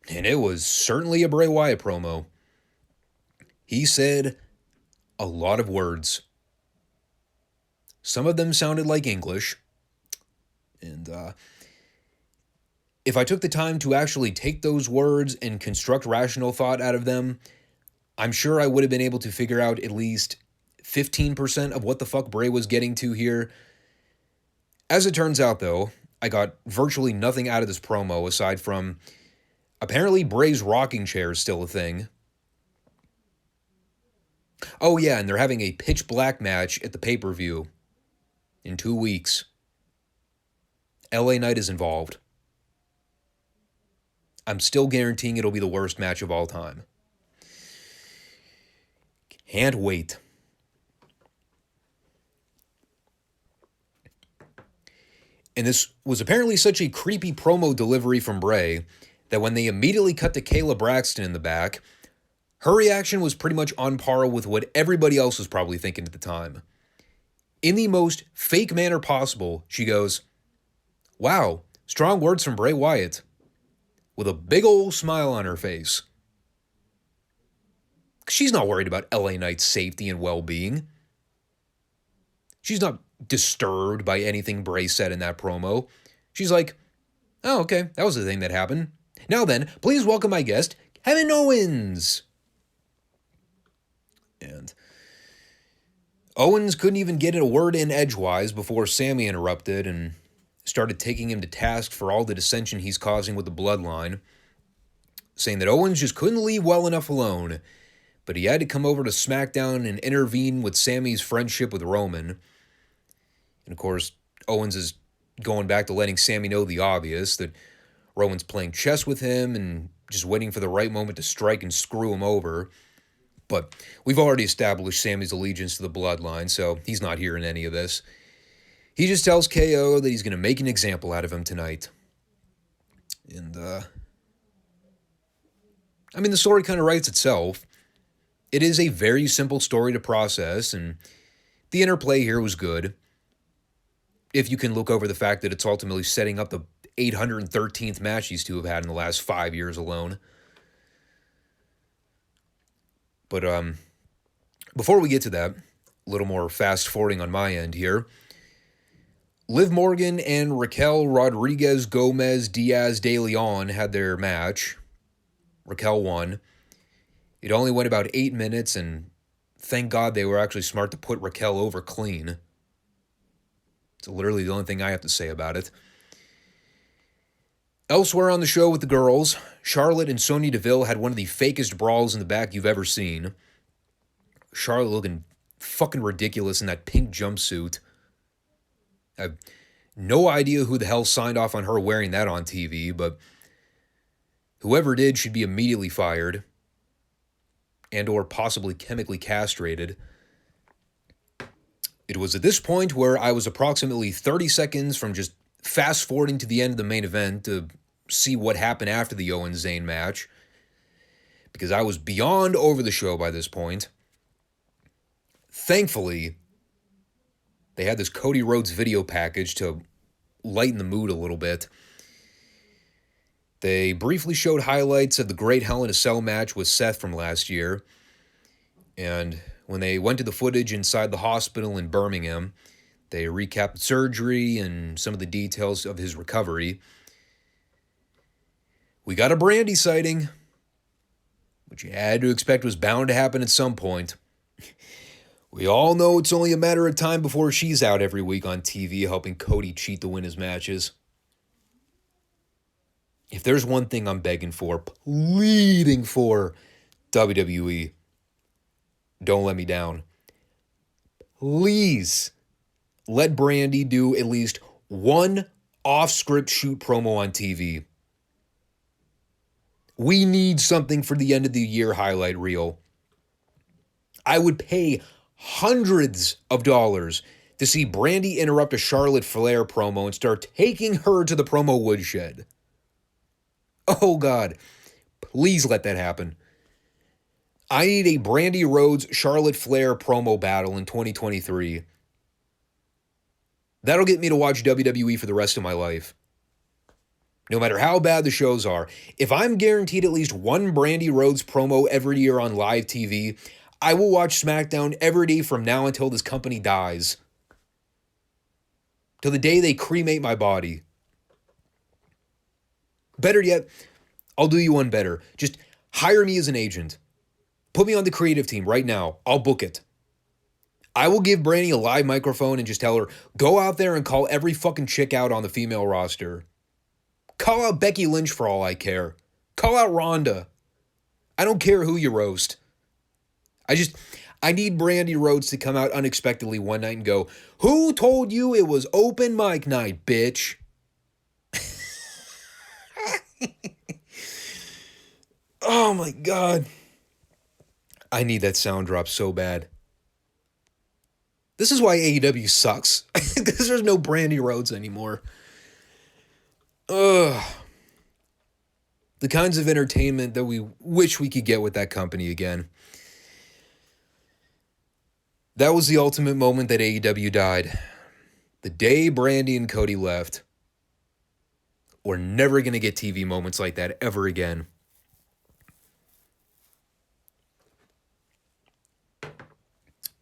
And it was certainly a Bray Wyatt promo. He said a lot of words. Some of them sounded like English. And if I took the time to actually take those words and construct rational thought out of them, I'm sure I would have been able to figure out at least 15% of what the fuck Bray was getting to here. As it turns out, though, I got virtually nothing out of this promo aside from apparently Bray's rocking chair is still a thing. Oh yeah, and they're having a pitch black match at the pay-per-view in 2 weeks. LA Knight is involved. I'm still guaranteeing it'll be the worst match of all time. Can't wait. And this was apparently such a creepy promo delivery from Bray that when they immediately cut to Kayla Braxton in the back, her reaction was pretty much on par with what everybody else was probably thinking at the time. In the most fake manner possible, she goes, "Wow, strong words from Bray Wyatt," with a big old smile on her face. She's not worried about LA Knight's safety and well-being. She's not disturbed by anything Bray said in that promo. She's like, "Oh, okay, that was the thing that happened. Now then, please welcome my guest, Kevin Owens." And Owens couldn't even get a word in edgewise before Sami interrupted and started taking him to task for all the dissension he's causing with the bloodline, saying that Owens just couldn't leave well enough alone, but he had to come over to SmackDown and intervene with Sami's friendship with Roman. And of course, Owens is going back to letting Sami know the obvious, that Roman's playing chess with him and just waiting for the right moment to strike and screw him over. But we've already established Sami's allegiance to the bloodline, so he's not hearing any of this. He just tells KO that he's going to make an example out of him tonight. And, I mean, the story kind of writes itself. It is a very simple story to process, and the interplay here was good. If you can look over the fact that it's ultimately setting up the 813th match these two have had in the last 5 years alone. But Before we get to that, a little more fast forwarding on my end here. Liv Morgan and Raquel Rodriguez Gomez Diaz de Leon had their match. Raquel won. It only went about 8 minutes, and thank God they were actually smart to put Raquel over clean. It's literally the only thing I have to say about it. Elsewhere on the show with the girls, Charlotte and Sonya Deville had one of the fakest brawls in the back you've ever seen. Charlotte looking fucking ridiculous in that pink jumpsuit. I have no idea who the hell signed off on her wearing that on TV, but whoever did should be immediately fired and or possibly chemically castrated. It was at this point where I was approximately 30 seconds from just fast forwarding to the end of the main event to see what happened after the Owens Zayn match, because I was beyond over the show by this point. Thankfully, they had this Cody Rhodes video package to lighten the mood a little bit. They briefly showed highlights of the Great Hell in a Cell match with Seth from last year, and when they went to the footage inside the hospital in Birmingham, they recapped the surgery and some of the details of his recovery. We got a Brandy sighting, which you had to expect was bound to happen at some point. We all know it's only a matter of time before she's out every week on TV helping Cody cheat to win his matches. If there's one thing I'm begging for, pleading for, WWE, don't let me down. Please let Brandy do at least one off-script shoot promo on TV. We need something for the end of the year highlight reel. I would pay hundreds of dollars to see Brandy interrupt a Charlotte Flair promo and start taking her to the promo woodshed. Oh God, please let that happen. I need a Brandy Rhodes Charlotte Flair promo battle in 2023. That'll get me to watch WWE for the rest of my life. No matter how bad the shows are, if I'm guaranteed at least one Brandy Rhodes promo every year on live TV, I will watch SmackDown every day from now until this company dies. Till the day they cremate my body. Better yet, I'll do you one better. Just hire me as an agent. Put me on the creative team right now. I'll book it. I will give Brandy a live microphone and just tell her, go out there and call every fucking chick out on the female roster. Call out Becky Lynch for all I care. Call out Ronda. I don't care who you roast. I need Brandy Rhodes to come out unexpectedly one night and go, who told you it was open mic night, bitch? Oh my God. I need that sound drop so bad. This is why AEW sucks. Because there's no Brandy Rhodes anymore. Ugh. The kinds of entertainment that we wish we could get with that company again. That was the ultimate moment that AEW died. The day Brandy and Cody left. We're never going to get TV moments like that ever again.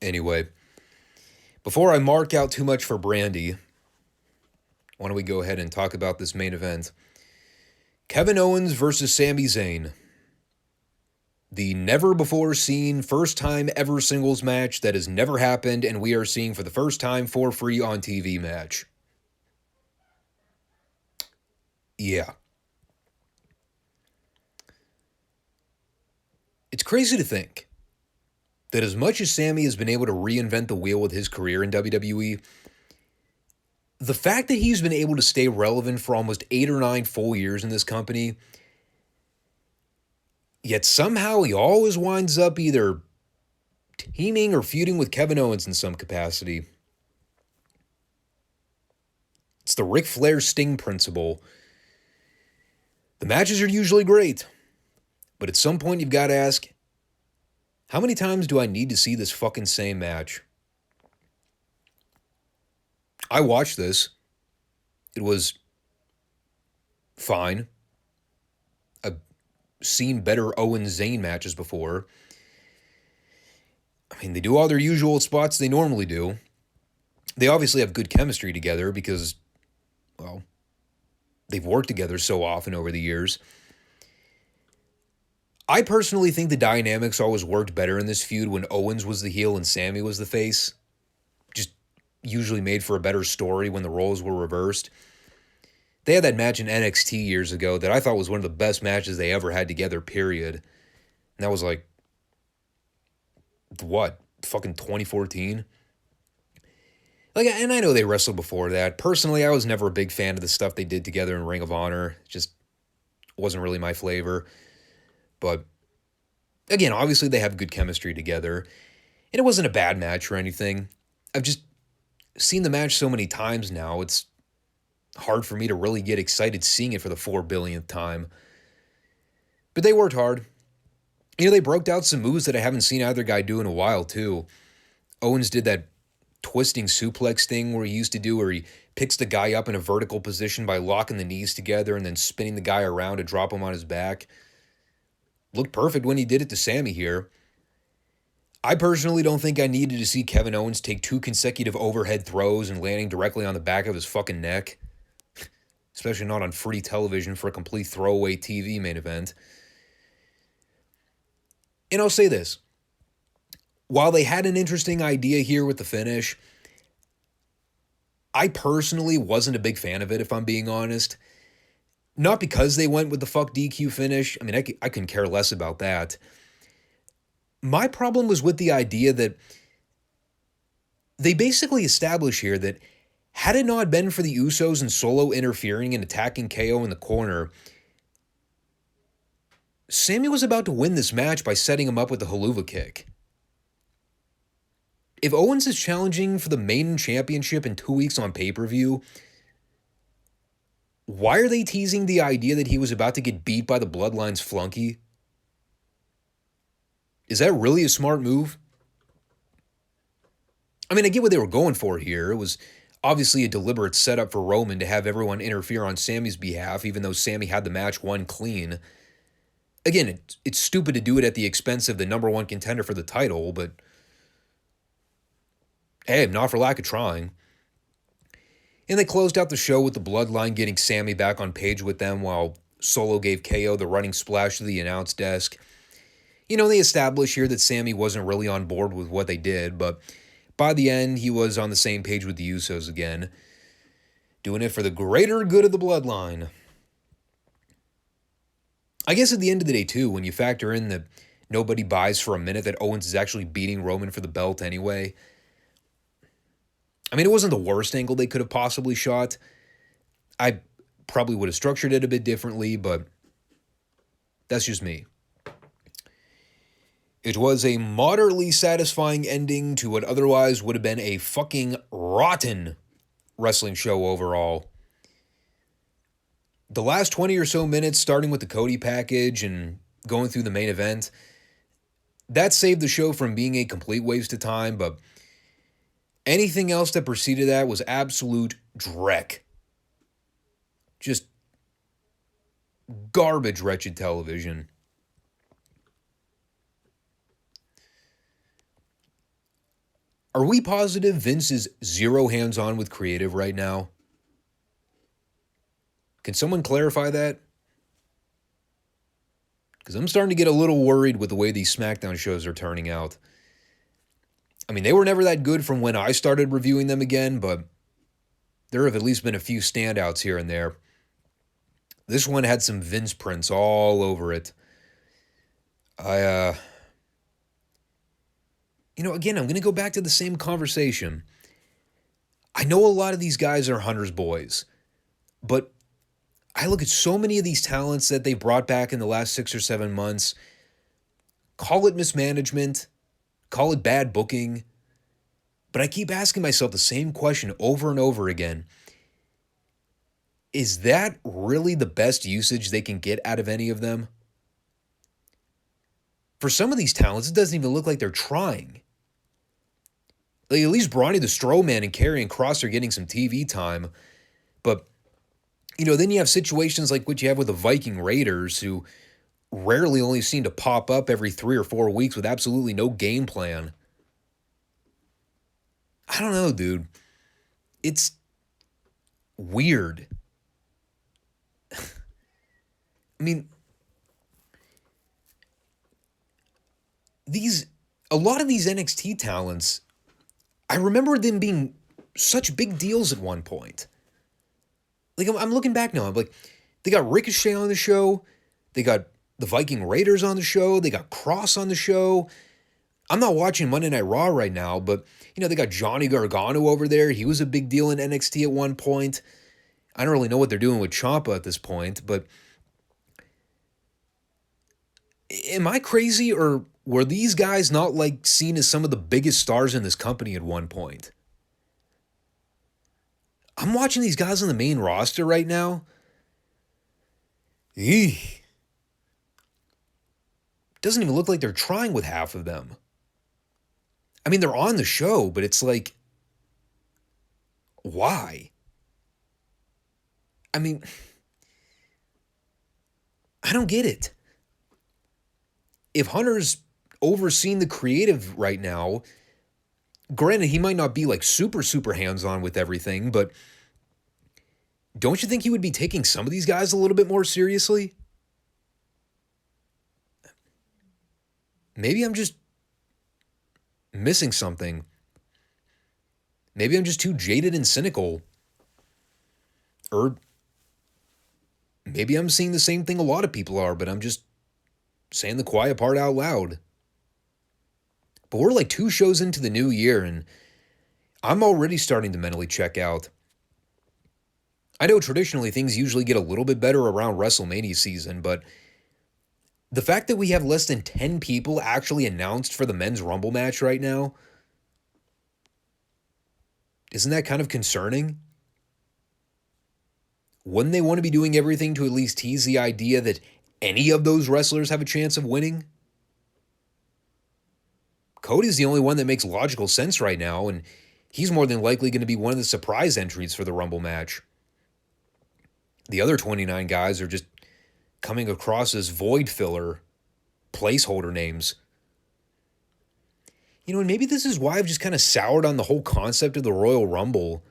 Anyway, before I mark out too much for Brandy, why don't we go ahead and talk about this main event? Kevin Owens versus Sami Zayn. The never-before-seen, first-time ever singles match that has never happened and we are seeing for the first time for free on TV match. Yeah. It's crazy to think that as much as Sami has been able to reinvent the wheel with his career in WWE, the fact that he's been able to stay relevant for almost 8 or 9 full years in this company, yet somehow he always winds up either teaming or feuding with Kevin Owens in some capacity. It's the Ric Flair Sting principle. The matches are usually great, but at some point you've got to ask, how many times do I need to see this fucking same match? I watched this. It was fine. I've seen better Owens Zayn matches before. I mean, they do all their usual spots they normally do. They obviously have good chemistry together because, well, they've worked together so often over the years. I personally think the dynamics always worked better in this feud when Owens was the heel and Sami was the face. Just usually made for a better story when the roles were reversed. They had that match in NXT years ago that I thought was one of the best matches they ever had together, period. And that was like, what, fucking 2014? Like, and I know they wrestled before that. Personally, I was never a big fan of the stuff they did together in Ring of Honor. It just wasn't really my flavor. But again, obviously they have good chemistry together. And it wasn't a bad match or anything. I've just seen the match so many times now, it's hard for me to really get excited seeing it for the 4 billionth time. But they worked hard. You know, they broke out some moves that I haven't seen either guy do in a while, too. Owens did that twisting suplex thing where he used to do where he picks the guy up in a vertical position by locking the knees together and then spinning the guy around to drop him on his back. Looked perfect when he did it to Sami here. I personally don't think I needed to see Kevin Owens take 2 consecutive overhead throws and landing directly on the back of his fucking neck. Especially not on free television for a complete throwaway TV main event. And I'll say this. While they had an interesting idea here with the finish, I personally wasn't a big fan of it, if I'm being honest. Not because they went with the fuck DQ finish. I mean, I couldn't care less about that. My problem was with the idea that they basically establish here that had it not been for the Usos and Solo interfering and attacking KO in the corner, Sami was about to win this match by setting him up with the haluva kick. If Owens is challenging for the main championship in 2 weeks on pay-per-view, why are they teasing the idea that he was about to get beat by the Bloodline's flunky? Is that really a smart move? I mean, I get what they were going for here. It was obviously a deliberate setup for Roman to have everyone interfere on Sami's behalf, even though Sami had the match won clean. Again, it's stupid to do it at the expense of the number one contender for the title, but hey, not for lack of trying. And they closed out the show with the Bloodline getting Sami back on page with them while Solo gave KO the running splash to the announce desk. You know, they established here that Sami wasn't really on board with what they did, but by the end, he was on the same page with the Usos again, doing it for the greater good of the Bloodline. I guess at the end of the day, too, when you factor in that nobody buys for a minute that Owens is actually beating Roman for the belt anyway, I mean, it wasn't the worst angle they could have possibly shot. I probably would have structured it a bit differently, but that's just me. It was a moderately satisfying ending to what otherwise would have been a fucking rotten wrestling show overall. The last 20 or so minutes, starting with the Cody package and going through the main event, that saved the show from being a complete waste of time, but anything else that preceded that was absolute dreck. Just garbage, wretched television. Are we positive Vince is zero hands-on with creative right now? Can someone clarify that? Because I'm starting to get a little worried with the way these SmackDown shows are turning out. I mean, they were never that good from when I started reviewing them again, but there have at least been a few standouts here and there. This one had some Vince prints all over it. Again, I'm going to go back to the same conversation. I know a lot of these guys are Hunter's boys, but I look at so many of these talents that they brought back in the last 6 or 7 months. Call it mismanagement, call it bad booking, but I keep asking myself the same question over and over again. Is that really the best usage they can get out of any of them? For some of these talents, it doesn't even look like they're trying. Like, at least Brawny the Strowman and Karrion Kross are getting some TV time. But, then you have situations like what you have with the Viking Raiders, who rarely only seem to pop up every 3 or 4 weeks with absolutely no game plan. I don't know, dude. It's weird. I mean, a lot of these NXT talents, I remember them being such big deals at one point. Like, I'm looking back now. I'm like, they got Ricochet on the show. They got the Viking Raiders on the show. They got Cross on the show. I'm not watching Monday Night Raw right now, but, they got Johnny Gargano over there. He was a big deal in NXT at one point. I don't really know what they're doing with Ciampa at this point, but am I crazy, or were these guys not, like, seen as some of the biggest stars in this company at one point? I'm watching these guys on the main roster right now. Eeh. Doesn't even look like they're trying with half of them. I mean, they're on the show, but it's like, why? I mean, I don't get it. If Hunter's overseeing the creative right now, granted, he might not be like super, super hands-on with everything, but don't you think he would be taking some of these guys a little bit more seriously? Maybe I'm just missing something. Maybe I'm just too jaded and cynical. Or maybe I'm seeing the same thing a lot of people are, but I'm just saying the quiet part out loud. But we're like 2 shows into the new year, and I'm already starting to mentally check out. I know traditionally things usually get a little bit better around WrestleMania season, but the fact that we have less than 10 people actually announced for the men's Rumble match right now, isn't that kind of concerning? Wouldn't they want to be doing everything to at least tease the idea that any of those wrestlers have a chance of winning? Cody's the only one that makes logical sense right now, and he's more than likely going to be one of the surprise entries for the Rumble match. The other 29 guys are just coming across as void filler placeholder names. And maybe this is why I've just kind of soured on the whole concept of the Royal Rumble.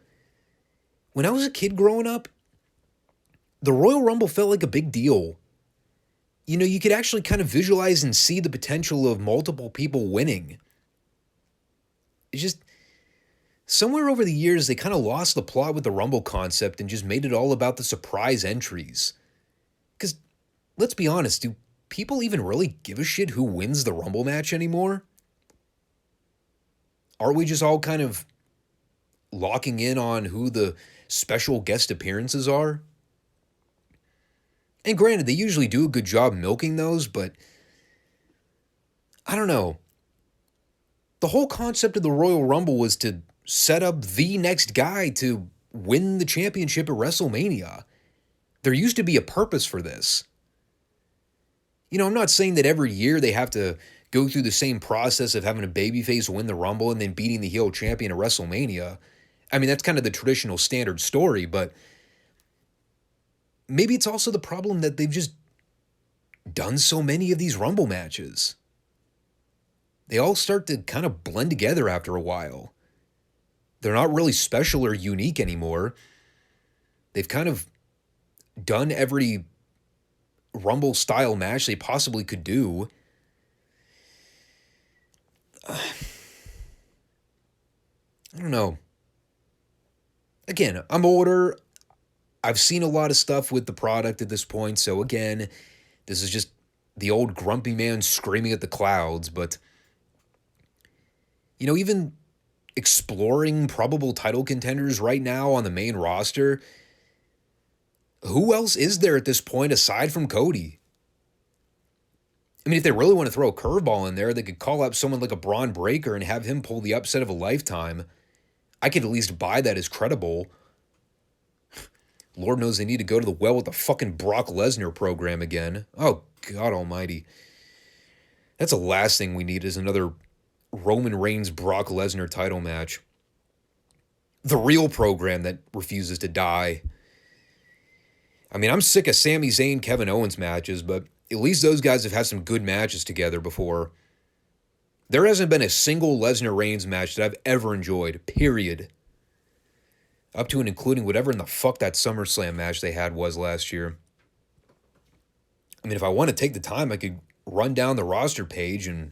When I was a kid growing up, the Royal Rumble felt like a big deal. You could actually kind of visualize and see the potential of multiple people winning. It's just, somewhere over the years, they kind of lost the plot with the Rumble concept and just made it all about the surprise entries. Because, let's be honest, do people even really give a shit who wins the Rumble match anymore? Aren't we just all kind of locking in on who the special guest appearances are? And granted, they usually do a good job milking those, but I don't know. The whole concept of the Royal Rumble was to set up the next guy to win the championship at WrestleMania. There used to be a purpose for this. I'm not saying that every year they have to go through the same process of having a babyface win the Rumble and then beating the heel champion at WrestleMania. I mean, that's kind of the traditional standard story, but maybe it's also the problem that they've just done so many of these Rumble matches. They all start to kind of blend together after a while. They're not really special or unique anymore. They've kind of done every Rumble-style match they possibly could do. I don't know. Again, I'm older. I've seen a lot of stuff with the product at this point, so again, this is just the old grumpy man screaming at the clouds, but even exploring probable title contenders right now on the main roster, who else is there at this point aside from Cody? I mean, if they really want to throw a curveball in there, they could call up someone like a Braun Breaker and have him pull the upset of a lifetime. I could at least buy that as credible. Lord knows they need to go to the well with the fucking Brock Lesnar program again. Oh, God almighty. That's the last thing we need is another Roman Reigns Brock Lesnar title match. The real program that refuses to die. I mean, I'm sick of Sami Zayn, Kevin Owens matches, but at least those guys have had some good matches together before. There hasn't been a single Lesnar-Reigns match that I've ever enjoyed, period. Up to and including whatever in the fuck that SummerSlam match they had was last year. I mean, if I want to take the time, I could run down the roster page and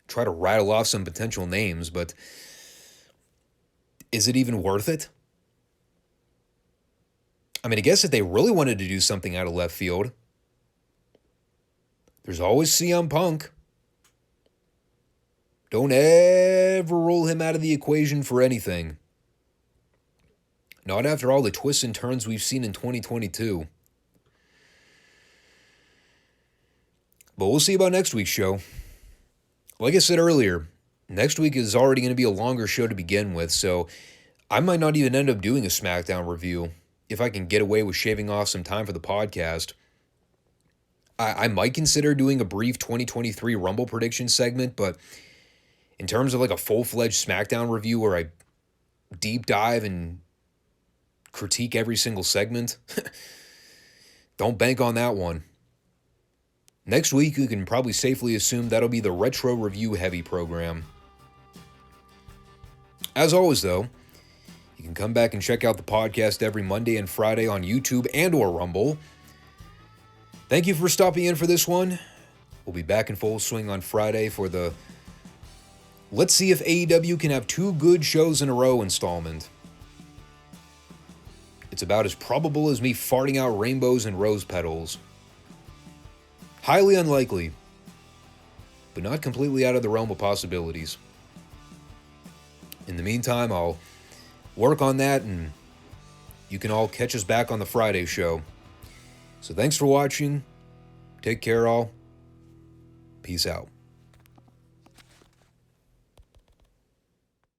try to rattle off some potential names, but is it even worth it? I mean, I guess if they really wanted to do something out of left field, there's always CM Punk. Don't ever rule him out of the equation for anything. Not after all the twists and turns we've seen in 2022. But we'll see about next week's show. Like I said earlier, next week is already going to be a longer show to begin with, so I might not even end up doing a SmackDown review if I can get away with shaving off some time for the podcast. I might consider doing a brief 2023 Rumble prediction segment, but in terms of like a full-fledged SmackDown review where I deep dive and critique every single segment, don't bank on that one. Next week, you can probably safely assume that'll be the retro review heavy program. As always, though, you can come back and check out the podcast every Monday and Friday on YouTube and or Rumble. Thank you for stopping in for this one. We'll be back in full swing on Friday for the Let's See If AEW Can Have Two Good Shows in a Row installment. It's about as probable as me farting out rainbows and rose petals. Highly unlikely, but not completely out of the realm of possibilities. In the meantime, I'll work on that, and you can all catch us back on the Friday show. So thanks for watching. Take care, all. Peace out.